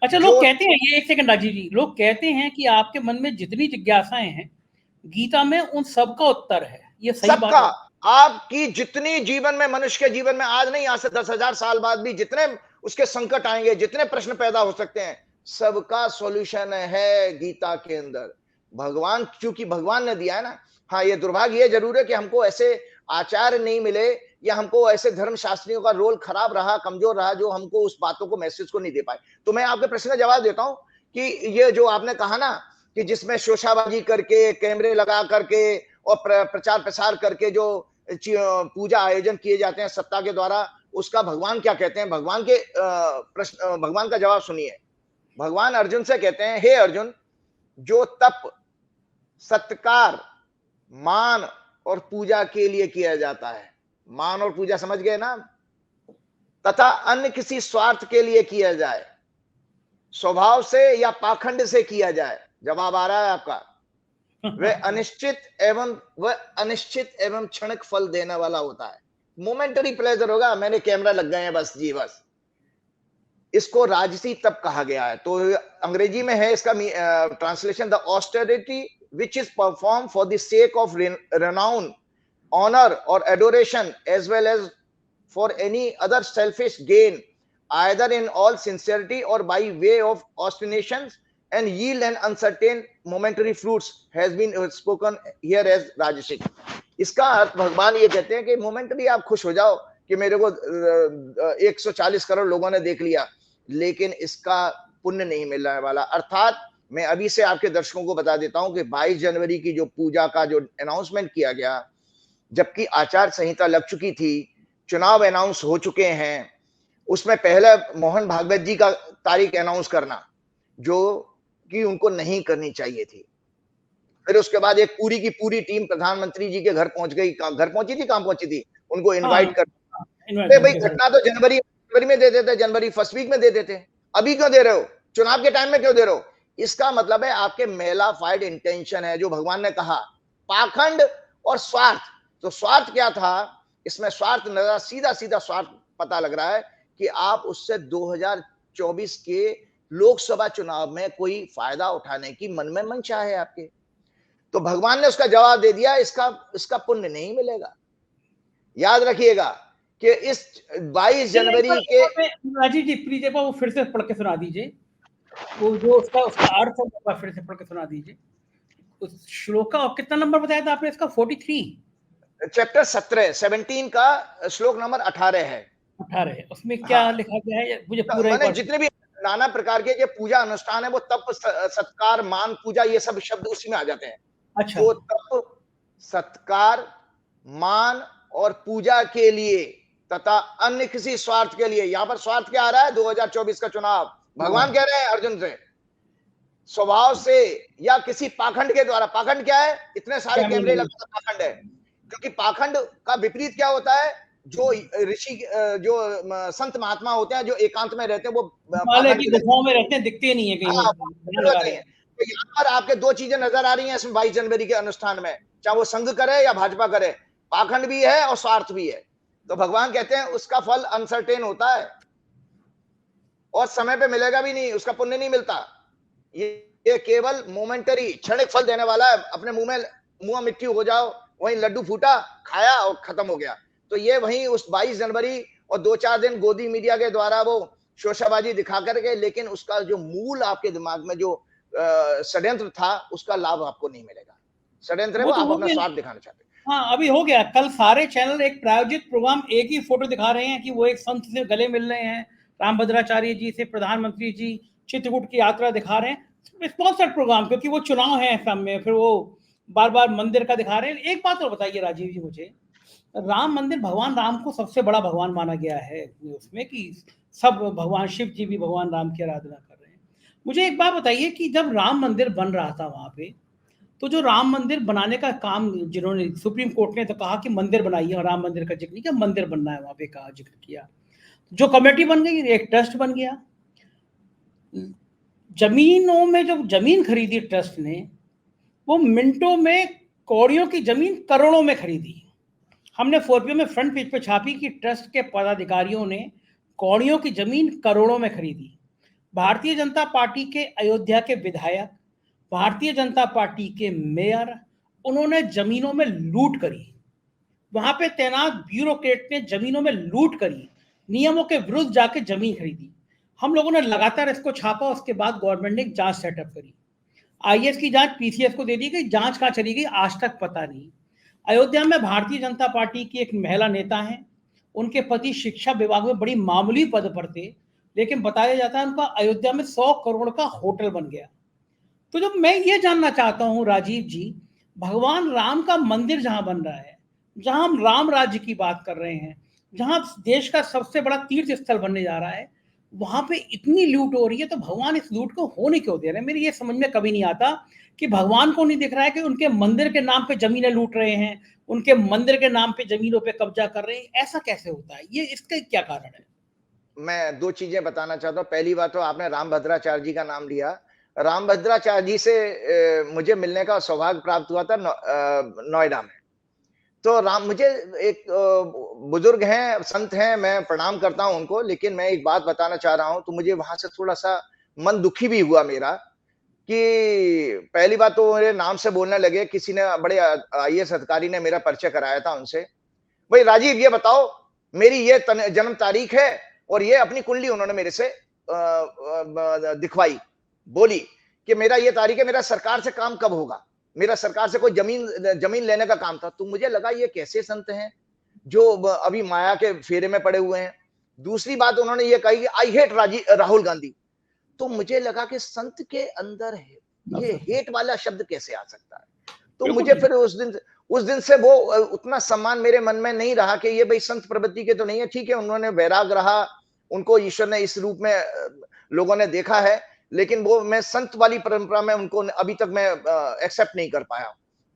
अच्छा, लोग कहते हैं, ये एक सेकंड राजीव जी, लोग कहते हैं कि आपके मन में जितनी जिज्ञासाएं हैं गीता में, उन सबका उत्तर है। ये सही बात है? आपकी जितनी जीवन में, मनुष्य के जीवन में, आज नहीं, आज से 10,000 साल बाद भी जितने उसके संकट आएंगे, जितने प्रश्न पैदा हो सकते हैं, सबका सॉल्यूशन है गीता के अंदर। भगवान, क्योंकि भगवान ने दिया है ना। हाँ, ये दुर्भाग्य ये जरूर है कि हमको ऐसे आचार्य नहीं मिले, या हमको ऐसे धर्मशास्त्रियों का रोल खराब रहा, कमजोर रहा, जो हमको उस बातों को मैसेज को नहीं दे पाए। तो मैं आपके प्रश्न का जवाब देता हूं कि ये जो आपने कहा ना कि जिसमें शोशाबाजी करके, कैमरे लगा करके और प्रचार प्रसार करके जो पूजा आयोजन किए जाते हैं सत्ता के द्वारा, उसका भगवान क्या कहते हैं? भगवान के प्रश्न, भगवान का जवाब सुनिए। भगवान अर्जुन से कहते हैं, हे अर्जुन, जो तप, सत्कार, मान और पूजा के लिए किया जाता है, मान और पूजा समझ गए ना, तथा अन्य किसी स्वार्थ के लिए किया जाए, स्वभाव से या पाखंड से किया जाए, जवाब आ रहा है आपका, वह अनिश्चित एवं क्षणिक फल देने वाला होता है। मोमेंटरी प्लेजर होगा, मैंने कैमरा लग गए हैं बस जी, बस। इसको राजसी तप कहा गया है। तो अंग्रेजी में है इसका translation, the austerity which is performed for the sake of renown, honor or adoration, as well as for any other selfish gain, either in all sincerity or by way of ostentations, and yield an uncertain momentary fruits, has been spoken here as rajasic. इसका अर्थ भगवान ये कहते हैं कि momentary आप खुश हो जाओ कि मेरे को 140 करोड़ लोगों ने देख लिया, लेकिन इसका पुण्य नहीं मिलने वाला। अर्थात मैं अभी से आपके दर्शकों को बता देता हूं कि 22 जनवरी की जो पूजा का जो अनाउंसमेंट किया गया, जबकि आचार संहिता लग चुकी थी, चुनाव अनाउंस हो चुके हैं, उसमें पहले मोहन भागवत जी का तारीख अनाउंस करना जो कि उनको नहीं करनी चाहिए थी। फिर उसके बाद एक पूरी की पूरी टीम प्रधानमंत्री जी के घर पहुंच गई। घर पहुंची थी, कहां पहुंची थी, उनको इनवाइट कर भाई घटना तो जनवरी में दे देते, जनवरी फर्स्ट वीक में दे देते, अभी क्यों दे रहे हो? चुनाव के टाइम में क्यों दे रहे हो? इसका मतलब है आपके मेलाफाइड इंटेंशन है। जो भगवान ने कहा पाखंड और स्वार्थ, तो स्वार्थ क्या था इसमें? स्वार्थ नजर, सीधा सीधा स्वार्थ पता लग रहा है कि आप उससे 2024 के लोकसभा चुनाव में कोई फायदा उठाने की मन में मंशा है आपके। तो भगवान ने उसका जवाब दे दिया, इसका पुण्य नहीं मिलेगा। याद रखिएगा कि इस 22 जनवरी के राजीव जी प्लीज एक बार वो फिर से पढ़ के सुना दीजिए, वो जो उसका अर्थ है फिर से पढ़ के सुना दीजिए उस श्लोक का। और कितना नंबर बताया था आपने इसका? 43 चैप्टर 17 का श्लोक नंबर 18 है। 18 उसमें क्या हाँ, लिखा गया है मुझे पूरा? मैंने जितने भी नाना प्रकार के जो पूजा अनुष्ठान है वो तप, सत्कार, मान, पूजा, ये सब शब्द उसी में आ जाते हैं। अच्छा। तो तप, सत्कार, मान और पूजा के लिए तथा अन्य किसी स्वार्थ के लिए, यहां पर स्वार्थ क्या आ रहा है? 2024 का चुनाव। भगवान कह रहे हैं अर्जुन से, स्वभाव से या किसी पाखंड के द्वारा। पाखंड क्या है? इतने सारे कैमरे लगा पाखंड है, क्योंकि पाखंड का विपरीत क्या होता है? जो ऋषि, जो संत महात्मा होते हैं, जो एकांत में रहते हैं, वो गुफाओं में रहते हैं, दिखते नहीं है कहीं। तो यहाँ पर आपके दो चीजें नजर आ रही हैं इसमें 22 जनवरी के अनुष्ठान में, चाहे वो संघ करे या भाजपा करे, पाखंड भी है और स्वार्थ भी है। तो भगवान कहते हैं उसका फल अनसर्टेन होता है और समय पे मिलेगा भी नहीं, उसका पुण्य नहीं मिलता। ये केवल मोमेंटरी, क्षणिक फल देने वाला है। अपने मुंह मिट्टी हो जाओ, वहीं लड्डू फूटा, खाया और खत्म हो गया। तो ये वहीं उस 22 जनवरी और 2-4 दिन गोदी मीडिया के द्वारा वो शोशाबाजी दिखा करके, लेकिन उसका जो मूल आपके दिमाग में जो षड्यंत्र था, उसका लाभ आपको नहीं मिलेगा। षड्यंत्र है वो, आप अपना स्वार्थ दिखाना चाहते हैं। हाँ, अभी हो गया। कल सारे चैनल एक प्रायोजित प्रोग्राम, एक ही फोटो दिखा रहे हैं कि वो एक संत से गले मिल रहे हैं, रामभद्राचार्य जी से प्रधानमंत्री जी चित्रकूट की यात्रा दिखा रहे हैं। स्पॉन्सर्ड प्रोग्राम, क्योंकि वो चुनाव है सब में, फिर वो बार बार मंदिर का दिखा रहे हैं। एक बात और बताइए राजीव जी मुझे, राम मंदिर, भगवान राम को सबसे बड़ा भगवान माना गया है उसमें, कि सब भगवान शिव जी भी भगवान राम की आराधना कर रहे हैं। मुझे एक बात बताइए कि जब राम मंदिर बन रहा था वहां पे, तो जो राम मंदिर बनाने का काम, जिन्होंने, सुप्रीम कोर्ट ने तो कहा कि मंदिर बनाइए, और राम मंदिर का जिक्र नहीं किया, मंदिर बनना है वहां पे कहा, जिक्र किया। जो कमेटी बन गई, एक ट्रस्ट बन गया। जमीनों में जब जमीन खरीदी ट्रस्ट ने, वो मिनटों में कौड़ियों की जमीन करोड़ों में खरीदी। हमने 4PM में फ्रंट पेज पे छापी कि ट्रस्ट के पदाधिकारियों ने कौड़ियों की जमीन करोड़ों में खरीदी। भारतीय जनता पार्टी के अयोध्या के विधायक, भारतीय जनता पार्टी के मेयर, उन्होंने जमीनों में लूट करी। वहां पे तैनात ब्यूरोक्रेट ने जमीनों में लूट करी, नियमों के विरुद्ध जाके जमीन खरीदी। हम लोगों ने लगातार इसको छापा। उसके बाद गवर्नमेंट ने एक जांच सेटअप करी। IAS की जांच PCS को दे दी गई। जांच कहाँ चली गई आज तक पता नहीं। अयोध्या में भारतीय जनता पार्टी की एक महिला नेता है, उनके पति शिक्षा विभाग में बड़ी मामूली पद पर थे, लेकिन बताया जाता है उनका अयोध्या में 100 करोड़ का होटल बन गया। तो जब मैं ये जानना चाहता हूँ राजीव जी, भगवान राम का मंदिर जहां बन रहा है, जहां हम राम राज्य की बात कर रहे हैं, जहां देश का सबसे बड़ा तीर्थ स्थल बनने जा रहा है, वहां पे इतनी लूट हो रही है, तो भगवान इस लूट को होने क्यों दे रहे हैं? मेरी ये समझ में कभी नहीं आता कि भगवान को नहीं दिख रहा है कि उनके मंदिर के नाम पे जमीनें लूट रहे हैं, उनके मंदिर के नाम पे जमीनों पे कब्जा कर रहे हैं। ऐसा कैसे होता है? ये इसका क्या कारण है? मैं 2 चीज़ें बताना चाहता हूँ। पहली बात तो आपने रामभद्राचार्य जी का नाम लिया। रामभद्राचार्य जी से मुझे मिलने का सौभाग्य प्राप्त हुआ था नोएडा में। तो राम मुझे एक बुजुर्ग हैं, संत हैं, मैं प्रणाम करता हूँ उनको, लेकिन मैं एक बात बताना चाह रहा हूँ, तो मुझे वहाँ से थोड़ा-सा मन दुखी भी हुआ मेरा कि पहली बात तो मेरे नाम से बोलने लगे, किसी ने बड़े आईएएस अधिकारी ने मेरा परिचय कराया था उनसे। भाई राजीव ये बताओ, मेरी ये जन्म तारीख है और ये अपनी कुंडली उन्होंने मेरे से दिखवाई, बोली कि मेरा ये तारीख है, मेरा सरकार से काम कब होगा, मेरा सरकार से कोई जमीन लेने का काम था। तो मुझे लगा ये कैसे संत हैं जो अभी माया के फेरे में पड़े हुए हैं। दूसरी बात उन्होंने ये कही कि आई हेट राहुल गांधी। तो मुझे लगा कि संत के अंदर है ये हेट वाला शब्द कैसे आ सकता है। तो मुझे फिर उस दिन से वो उतना सम्मान मेरे मन में नहीं रहा कि ये भाई संत प्रवृत्ति के तो नहीं है। ठीक है, उन्होंने वैराग रहा, उनको ईश्वर ने इस रूप में लोगों ने देखा है, लेकिन वो मैं संत वाली परंपरा में उनको अभी तक मैं एक्सेप्ट नहीं कर पाया।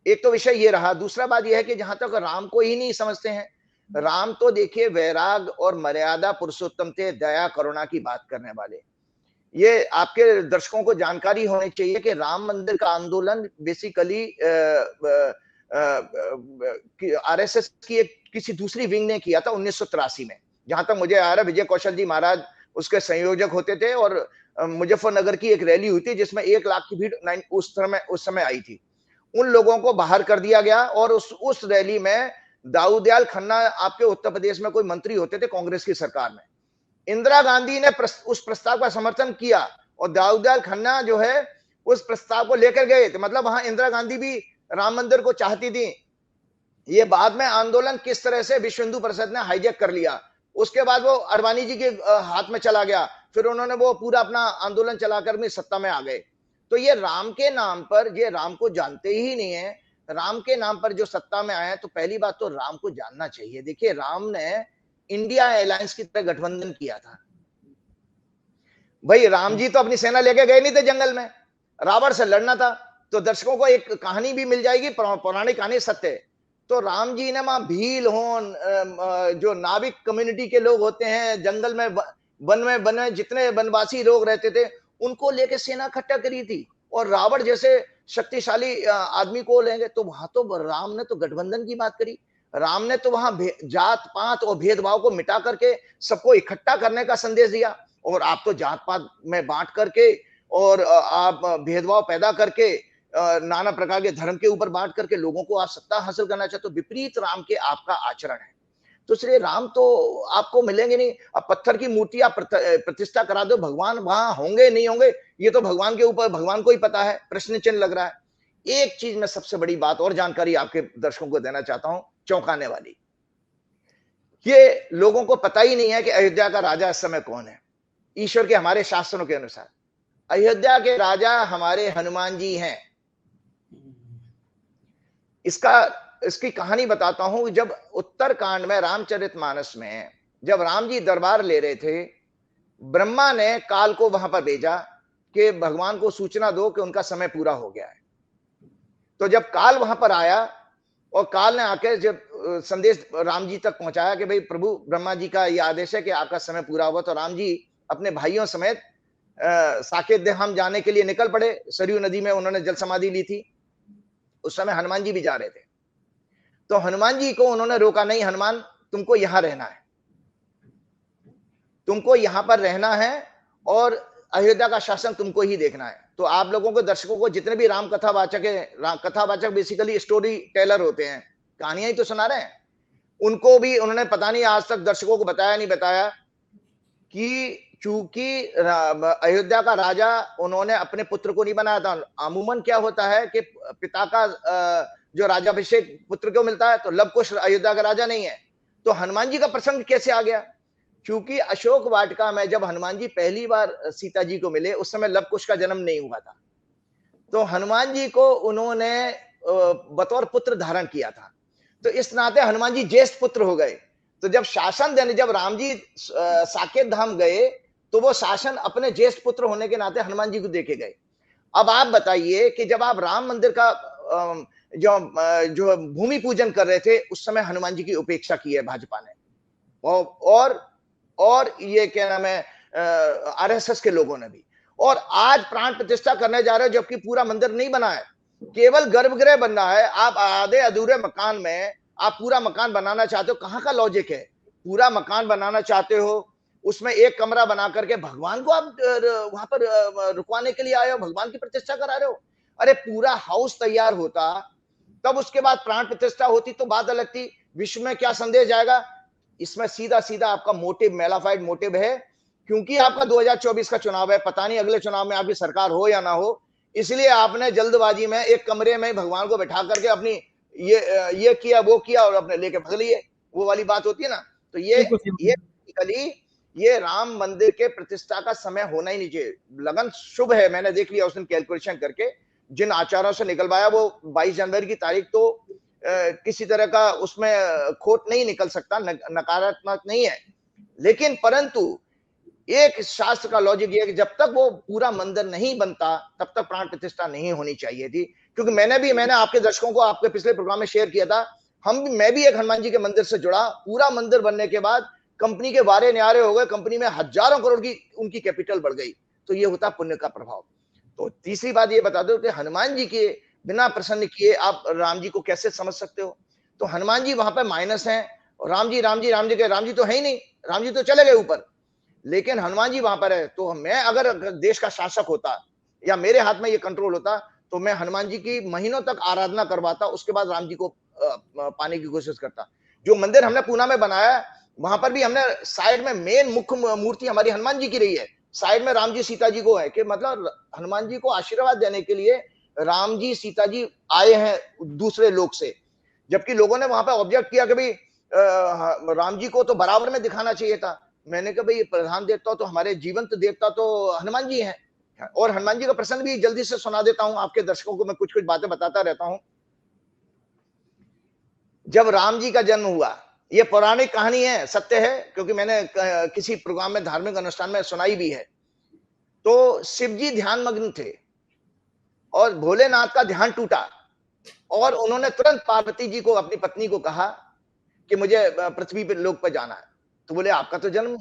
एक तो विषय ये रहा। दूसरा बात यह है कि जहां तक राम को ही नहीं समझते हैं, राम तो देखिए वैराग और मर्यादा पुरुषोत्तम थे, दया करुणा की बात करने वाले। ये आपके दर्शकों को जानकारी होनी चाहिए कि राम मंदिर का आंदोलन बेसिकली आरएसएस की एक किसी दूसरी विंग ने किया था 1983 में। जहां तक मुझे आ रहा है, विजय कौशल जी महाराज उसके संयोजक होते थे और मुजफ्फरनगर की एक रैली हुई थी जिसमें 1 लाख की भीड़ उस समय आई थी। उन लोगों को बाहर कर दिया गया और उस रैली में दाऊदयाल खन्ना आपके उत्तर प्रदेश में कोई मंत्री होते थे कांग्रेस की सरकार में। इंदिरा गांधी ने उस प्रस्ताव का समर्थन किया और दाऊदयाल खन्ना जो है उस प्रस्ताव को लेकर गए थे। मतलब वहां इंदिरा गांधी भी राम मंदिर को चाहती थी। ये बाद में आंदोलन किस तरह से विश्व हिंदू परिषद ने हाईजैक कर लिया, उसके बाद वो अडवाणी जी के हाथ में चला गया, फिर उन्होंने वो पूरा अपना आंदोलन चलाकर भी सत्ता में आ गए। तो ये राम के नाम पर, ये राम को जानते ही नहीं है, राम के नाम पर जो सत्ता में आए, तो पहली बात तो राम को जानना चाहिए। देखिए राम ने इंडिया अलायंस की तरह गठबंधन किया था। भाई राम जी तो अपनी सेना लेके गए नहीं थे जंगल में, रावण से लड़ना था। तो दर्शकों को एक कहानी भी मिल जाएगी, पौराणिक कहानी सत्य है। तो राम जी ने वहां भील हो, जो नाविक कम्युनिटी के लोग होते हैं, जंगल में वन में जितने वनवासी लोग रहते थे, उनको लेके सेना इकट्ठा करी थी और रावण जैसे शक्तिशाली आदमी को लेंगे। तो वहां तो राम ने तो गठबंधन की बात करी। राम ने तो वहां जात पात और भेदभाव को मिटा करके सबको इकट्ठा करने का संदेश दिया। और आप तो जात पात में बांट करके और आप भेदभाव पैदा करके नाना प्रकार के धर्म के ऊपर बांट करके लोगों को आप सत्ता हासिल करना चाहते हो। विपरीत राम के आपका आचरण है। तो इसलिए राम तो आपको मिलेंगे नहीं। अब पत्थर की मूर्ति आप प्रतिष्ठा करा दो, भगवान वहां होंगे नहीं होंगे ये तो भगवान के ऊपर, भगवान को ही पता है। प्रश्न चिन्ह लग रहा है। एक चीज में सबसे बड़ी बात और जानकारी आपके दर्शकों को देना चाहता हूं, चौंकाने वाली। ये लोगों को पता ही नहीं है कि अयोध्या का राजा इस समय कौन है। ईश्वर के हमारे शास्त्रों के अनुसार अयोध्या के राजा हमारे हनुमान जी हैं। इसकी कहानी बताता हूं। जब उत्तरकांड में, रामचरितमानस में, जब राम जी दरबार ले रहे थे, ब्रह्मा ने काल को वहां पर भेजा कि भगवान को सूचना दो कि उनका समय पूरा हो गया है। तो जब काल वहां पर आया और काल ने आकर जब संदेश राम जी तक पहुंचाया कि भाई प्रभु ब्रह्मा जी का यह आदेश है कि आपका समय पूरा हुआ, तो राम जी अपने भाइयों समेत साकेत धाम जाने के लिए निकल पड़े। सरयू नदी में उन्होंने जल समाधि ली थी। उस समय हनुमान जी भी जा रहे थे। तो हनुमान जी को उन्होंने रोका, नहीं हनुमान, तुमको यहां रहना है, तुमको यहां पर रहना है और अयोध्या का शासन तुमको ही देखना है। तो आप लोगों को, दर्शकों को, जितने भी राम कथावाचक है, कथावाचक बेसिकली स्टोरी टेलर होते हैं, कहानियां ही तो सुना रहे हैं, उनको भी उन्होंने पता नहीं आज तक दर्शकों को बताया नहीं बताया कि चूंकि अयोध्या का राजा उन्होंने अपने पुत्र को नहीं बनाया था। अमूमन क्या होता है कि पिता का जो राजाभिषेक पुत्र को मिलता है, तो लव कुश अयोध्या का राजा नहीं है। तो हनुमान जी का प्रसंग कैसे आ गया? क्योंकि अशोक वाटिका में जब हनुमान जी पहली बार सीता जी को मिले, उस समय लव कुश का जन्म नहीं हुआ था। तो हनुमान जी को उन्होंने बतौर पुत्र धारण किया था। तो इस नाते हनुमान जी ज्येष्ठ पुत्र हो गए। तो जब शासन देने, जब राम जी साकेत धाम गए, तो वो शासन अपने ज्येष्ठ पुत्र होने के नाते हनुमान जी को देके गए। अब आप बताइए कि जब आप राम मंदिर का जो भूमि पूजन कर रहे थे, उस समय हनुमान जी की उपेक्षा की है भाजपा ने, और ये क्या नाम है, आरएसएस के लोगों ने भी। और आज प्राण प्रतिष्ठा करने जा रहे हो, जबकि पूरा मंदिर नहीं बना है, केवल गर्भगृह बनना है। आप आधे अधूरे मकान में आप पूरा मकान बनाना चाहते हो, कहां का लॉजिक है? पूरा मकान बनाना चाहते हो, उसमें एक कमरा बना करके भगवान को आप वहां पर रुकवाने के लिए आए हो, भगवान की प्रतिष्ठा करा रहे हो। अरे पूरा हाउस तैयार होता, तब उसके बाद प्राण प्रतिष्ठा होती तो बात अलग थी। विश्व में क्या संदेश जाएगा? इसमें सीधा सीधा आपका मोटिव मेलाफाइड मोटिव है, क्योंकि आपका 2024 का चुनाव है, पता नहीं अगले चुनाव में आपकी सरकार हो या ना हो, इसलिए आपने जल्दबाजी में एक कमरे में भगवान को बैठा करके अपनी ये किया वो किया और अपने लेके भाग लिए, वो वाली बात होती है ना। तो ये बेसिकली ये राम मंदिर के प्रतिष्ठा का समय होना ही नहीं चाहिए। लगन शुभ है, मैंने देख लिया उस दिन कैलकुलेशन करके, जिन आचारों से निकलवाया वो 22 जनवरी की तारीख तो किसी तरह का उसमें खोट नहीं निकल सकता, नकारात्मक नहीं है। लेकिन परंतु एक शास्त्र का लॉजिक ये है कि जब तक वो पूरा मंदिर नहीं बनता, तब तक प्राण प्रतिष्ठा नहीं होनी चाहिए थी। क्योंकि मैंने आपके दर्शकों को आपके पिछले प्रोग्राम में शेयर किया था, मैं भी एक हनुमान जी के मंदिर से जुड़ा। पूरा मंदिर बनने के बाद कंपनी के वारे न्यारे हो गए, कंपनी में हजारों करोड़ की उनकी कैपिटल बढ़ गई। तो ये होता पुण्य का प्रभाव। तो तीसरी बात ये बता दो कि हनुमान जी के बिना प्रसन्न किए आप राम जी को कैसे समझ सकते हो? तो हनुमान जी वहां पर माइनस हैं, और राम जी के राम जी तो है ही नहीं, राम जी तो चले गए ऊपर, लेकिन हनुमान जी वहां पर है। तो मैं अगर देश का शासक होता या मेरे हाथ में ये कंट्रोल होता, तो मैं हनुमान जी की महीनों तक आराधना करवाता, उसके बाद राम जी को पाने की कोशिश करता। जो मंदिर हमने पूना में बनाया, वहां पर भी हमने साइड में मेन मुख्य मूर्ति हमारी हनुमान जी की रही है, साइड में राम जी सीता जी को है, कि मतलब हनुमान जी को आशीर्वाद देने के लिए राम जी सीता जी आए हैं दूसरे लोक से। जबकि लोगों ने वहां पर ऑब्जेक्ट किया कि भाई राम जी को तो बराबर में दिखाना चाहिए था। मैंने कहा भाई प्रधान देवता तो हमारे जीवंत देवता तो हनुमान जी हैं। और हनुमान जी का प्रसंग भी जल्दी से सुना देता हूं आपके दर्शकों को, मैं कुछ कुछ बातें बताता रहता हूं। जब राम जी का जन्म हुआ, यह पौराणिक कहानी है, सत्य है, क्योंकि मैंने किसी प्रोग्राम में धार्मिक अनुष्ठान में सुनाई भी है। तो शिव जी ध्यान मग्न थे और भोलेनाथ का ध्यान टूटा, और उन्होंने तुरंत पार्वती जी को, अपनी पत्नी को कहा कि मुझे पृथ्वी पर लोक पर जाना है। तो बोले आपका तो जन्म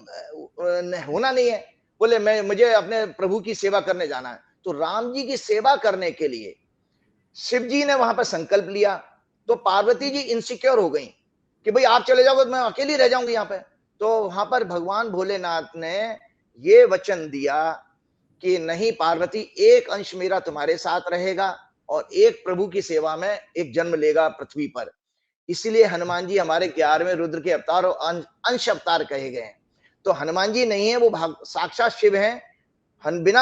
होना नहीं है। बोले मुझे अपने प्रभु की सेवा करने जाना है। तो राम जी की सेवा करने के लिए शिव जी ने वहां पर संकल्प लिया। तो पार्वती जी इनसिक्योर हो गई कि भाई आप चले जाओगे तो मैं अकेली रह जाऊंगी यहाँ पे। तो वहां पर भगवान भोलेनाथ ने ये वचन दिया कि नहीं पार्वती, एक अंश मेरा तुम्हारे साथ रहेगा और एक प्रभु की सेवा में एक जन्म लेगा पृथ्वी पर। इसलिए हनुमान जी हमारे 11वें रुद्र के अवतार और अंश अवतार कहे गए हैं। तो हनुमान जी नहीं है, वो साक्षात शिव हैं। बिना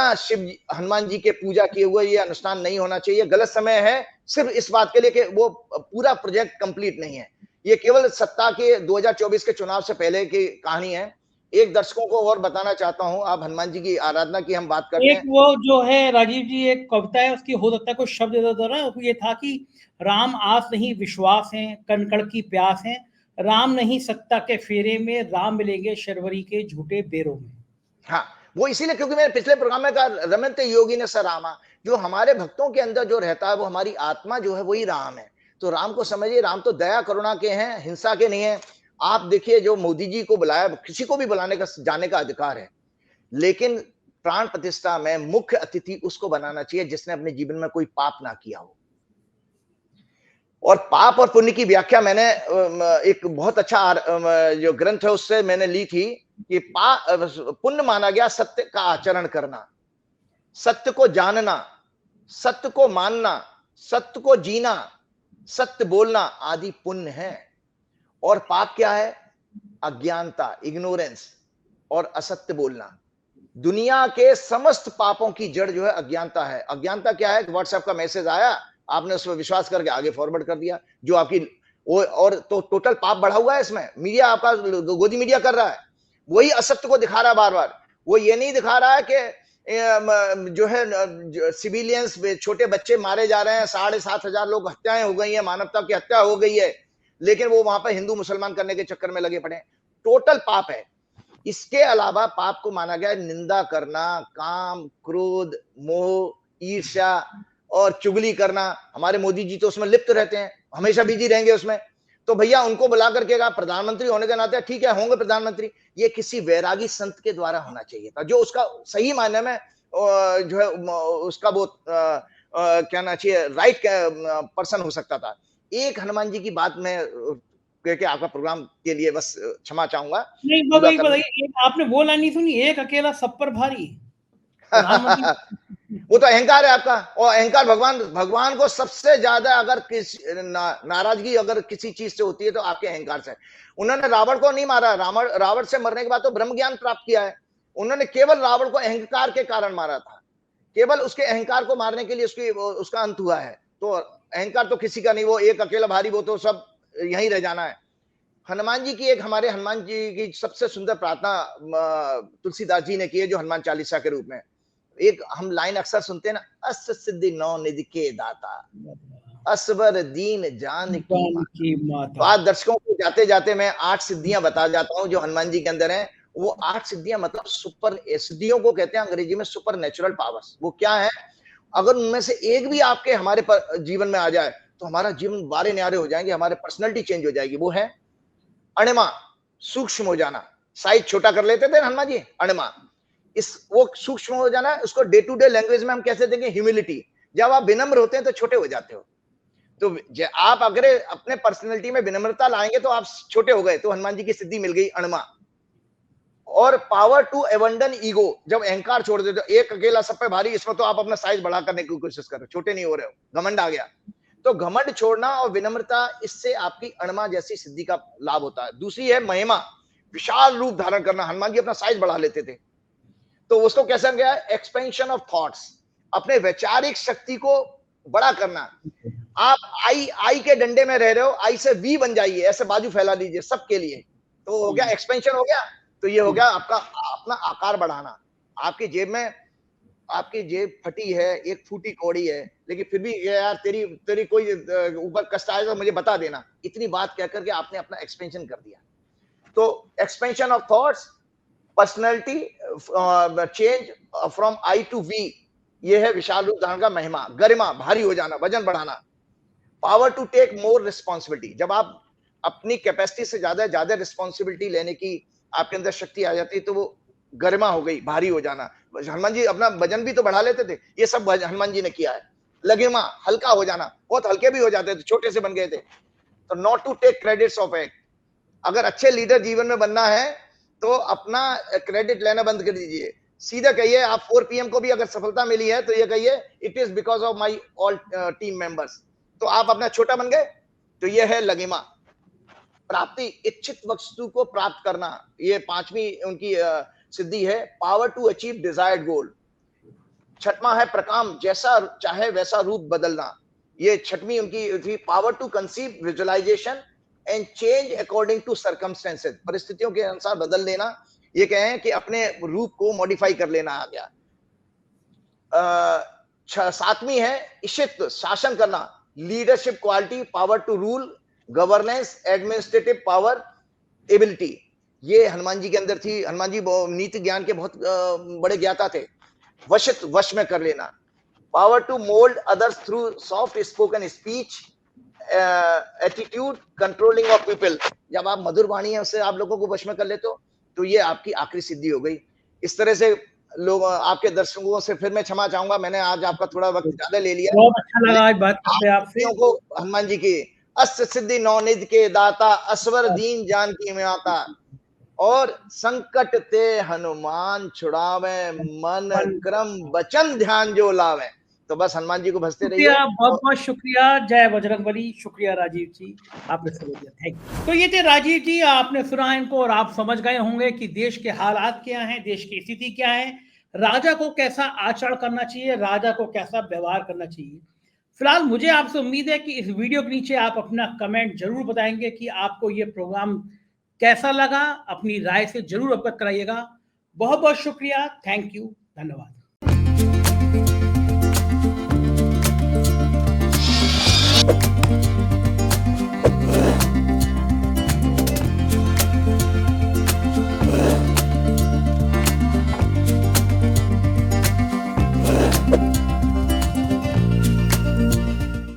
हनुमान जी के पूजा किए हुए ये अनुष्ठान नहीं होना चाहिए, गलत समय है सिर्फ इस बात के लिए कि वो पूरा प्रोजेक्ट कंप्लीट नहीं है। ये केवल सत्ता के 2024 के चुनाव से पहले की कहानी है। एक दर्शकों को और बताना चाहता हूं, आप हनुमान जी की आराधना की हम बात करते हैं। एक वो जो है राजीव जी, एक कविता है, उसकी हो सकता है कोई शब्द दे दो ना। ये था कि राम आस नहीं विश्वास है, कणकण की प्यास है, राम नहीं सत्ता के फेरे में, राम मिलेंगे शर्वरी के झूठे बेरों में। हाँ, वो इसीलिए क्योंकि मैंने पिछले प्रोग्राम में कहा रमन्ते योगी ने स रामा, जो हमारे भक्तों के अंदर जो रहता है वो हमारी आत्मा जो है वही राम है। तो राम को समझिए, राम तो दया करुणा के हैं, हिंसा के नहीं है। आप देखिए जो मोदी जी को बुलाया, किसी को भी बुलाने का जाने का अधिकार है, लेकिन प्राण प्रतिष्ठा में मुख्य अतिथि उसको बनाना चाहिए जिसने अपने जीवन में कोई पाप ना किया हो। और पाप और पुण्य की व्याख्या मैंने एक बहुत अच्छा जो ग्रंथ है उससे मैंने ली थी कि पुण्य माना गया सत्य का आचरण करना, सत्य को जानना, सत्य को मानना, सत्य को जीना, सत्य बोलना आदि पुण्य है। और पाप क्या है? अज्ञानता, इग्नोरेंस और असत्य बोलना। दुनिया के समस्त पापों की जड़ जो है अज्ञानता है। अज्ञानता क्या है? व्हाट्सएप का मैसेज आया, आपने उस पर विश्वास करके आगे फॉरवर्ड कर दिया, जो आपकी वो और तो टोटल पाप बढ़ा हुआ है इसमें। मीडिया आपका गोदी मीडिया कर रहा है, वही असत्य को दिखा रहा है बार बार। वो ये नहीं दिखा रहा है कि जो है सिविलियंस छोटे बच्चे मारे जा रहे हैं, 7,500 लोग हत्याएं हो गई है, मानवता की हत्या हो गई है, लेकिन वो वहां पर हिंदू मुसलमान करने के चक्कर में लगे पड़े। टोटल पाप है। इसके अलावा पाप को माना गया निंदा करना, काम, क्रोध, मोह, ईर्ष्या और चुगली करना। हमारे मोदी जी तो उसमें लिप्त रहते हैं, हमेशा बिजी रहेंगे उसमें। तो भैया उनको बुला करके कहा, प्रधानमंत्री होने के नाते ठीक है होंगे प्रधानमंत्री, ये किसी वैरागी संत के द्वारा होना चाहिए था, जो उसका सही मायने में जो है उसका वो क्या ना चाहिए राइट पर्सन हो सकता था। एक हनुमान जी की बात मैं के आपका प्रोग्राम के लिए बस क्षमा चाहूंगा। नहीं बाबा, बताइए, आपने वो लाइन नहीं सुनी, एक अकेला सब पर भारी। वो तो अहंकार है आपका, और अहंकार भगवान को सबसे ज्यादा अगर नाराजगी अगर किसी चीज से होती है तो आपके अहंकार से। उन्होंने रावण को नहीं मारा, रावण से मरने के बाद तो ब्रह्म ज्ञान प्राप्त किया है। उन्होंने केवल रावण को अहंकार के कारण मारा था, केवल उसके अहंकार को मारने के लिए उसका अंत हुआ है। तो अहंकार तो किसी का नहीं, वो एक अकेला भारी, वो तो सब यहीं रह जाना है। हनुमान जी की हमारे हनुमान जी की सबसे सुंदर प्रार्थना तुलसीदास जी ने की है, जो हनुमान चालीसा के रूप में एक हम लाइन अक्सर सुनते हैं ना, अस सिद्धि नौ निधि के दाता, असवर दीन जान की माता। तो आज दर्शकों को जाते जाते मैं 8 सिद्धियां बता जाता हूं जो हनुमान जी के अंदर हैं। वो 8 सिद्धियां मतलब सुपर सिद्धियों को कहते हैं अंग्रेजी में सुपर नेचुरल पावर्स। वो क्या है, अगर उनमें से एक भी आपके हमारे जीवन में आ जाए तो हमारा जीवन बारे न्यारे हो जाएंगे, हमारे पर्सनैलिटी चेंज हो जाएगी। वो है अणिमा, सूक्ष्म हो जाना। साइज छोटा कर लेते थे हनुमान जी, अणिमा, वो सूक्ष्म हो जाना। उसको डे टू डे लैंग्वेज में हम कैसे देंगे, ह्यूमिलिटी। जब आप विनम्र होते हैं तो छोटे हो जाते हो। तो आप अगर अपने पर्सनैलिटी में विनम्रता लाएंगे तो आप छोटे हो गए। तो हनुमान जी की सिद्धि मिल गई अणिमा। और पावर टू एबंडन ईगो, जब अहंकार छोड़ देते हो, एक अकेला सब पे भारी, इसमें तो आप अपना साइज बढ़ा करने की कोशिश कर रहे हो, छोटे नहीं हो रहे हो, घमंड आ गया। तो घमंड छोड़ना और विनम्रता, इससे आपकी अणिमा जैसी सिद्धि का लाभ होता है। दूसरी है महिमा, विशाल रूप धारण करना। हनुमान जी अपना साइज बढ़ा लेते थे, तो उसको कैसे गया, एक्सपेंशन ऑफ थॉट्स, अपने वैचारिक शक्ति को बड़ा करना। आप आई के डंडे में रह रहे हो, आई से वी बन जाइए, ऐसे बाजू फैला दीजिए सबके लिए, तो हो गया एक्सपेंशन हो गया। तो ये हो गया आपका अपना आकार बढ़ाना। आपकी जेब फटी है, एक फूटी कौड़ी है, लेकिन फिर भी यार तेरी कोई ऊपर कष्ट आएगा तो मुझे बता देना, इतनी बात कहकर के आपने अपना एक्सपेंशन कर दिया। तो expansion of thoughts, personality change from I to we, ये है विशाल रूप धारण का महिमा। गरिमा, भारी हो जाना, वजन बढ़ाना। Power to take more responsibility, जब आप अपनी कैपेसिटी से ज्यादा रिस्पॉन्सिबिलिटी लेने की आपके अंदर शक्ति आ जाती है, तो वो गरिमा हो गई, भारी हो जाना। हनुमान जी अपना वजन भी तो बढ़ा लेते थे, ये सब हनुमान जी ने किया है। लगिमा, हल्का हो जाना, बहुत हल्के भी हो जाते थे, छोटे से बन गए थे। तो not to take credits of act, अगर अच्छे लीडर जीवन में बनना है तो अपना क्रेडिट लेना बंद कर दीजिए। सीधा कहिए, आप 4 PM को भी अगर सफलता मिली है तो ये कहिए it is because of my all team members. तो आप अपना छोटा बन गए, तो ये है लगिमा। प्राप्ति, इच्छित वस्तु को प्राप्त करना, ये 5वीं उनकी सिद्धि है। पावर टू अचीव डिजायर्ड गोल। 6वां है प्रकाम, जैसा चाहे वैसा रूप बदलना, ये 6वीं उनकी थी। Power to conceive visualization and change according to circumstances, परिस्थितियों के अनुसार बदल लेना, ये कहें कि अपने रूप को मॉडिफाई कर लेना आ गया। 7वीं है इशित, शासन करना, leadership quality, power to rule, governance, administrative power, ability, ये हनुमान जी के अंदर थी। हनुमान जी नीति ज्ञान के बहुत बड़े ज्ञाता थे। वश में कर लेना। Power to mould others through soft spoken speech, attitude, controlling of people, जब आप मधुर वाणी है उससे आप लोगों को वश में कर लेते हो, तो ये आपकी आखिरी सिद्धि हो गई। इस तरह से लोग आपके दर्शकों से फिर मैं क्षमा चाहूंगा, मैंने आज आपका थोड़ा वक्त ज्यादा ले लिया। बहुत अच्छा लगा आज बात करते आपसे। को हनुमान जी की अष्ट सिद्धि नौनिधि के दाता, असवर दीन जान की माता, और संकट ते हनुमान छुड़ावे, मन क्रम वचन ध्यान जो लावे। तो बस हनुमान जी को भजते रहिए। बहुत बहुत शुक्रिया, जय बजरंगबली। शुक्रिया राजीव जी, आपने समझ दिया, थैंक यू। तो ये थे राजीव जी, आपने सुना इनको और आप समझ गए होंगे कि देश के हालात क्या हैं, देश की स्थिति क्या है, राजा को कैसा आचरण करना चाहिए, राजा को कैसा व्यवहार करना चाहिए। फिलहाल मुझे आपसे उम्मीद है कि इस वीडियो के नीचे आप अपना कमेंट जरूर बताएंगे कि आपको ये प्रोग्राम कैसा लगा, अपनी राय से जरूर अवगत कराइएगा। बहुत बहुत शुक्रिया, थैंक यू, धन्यवाद।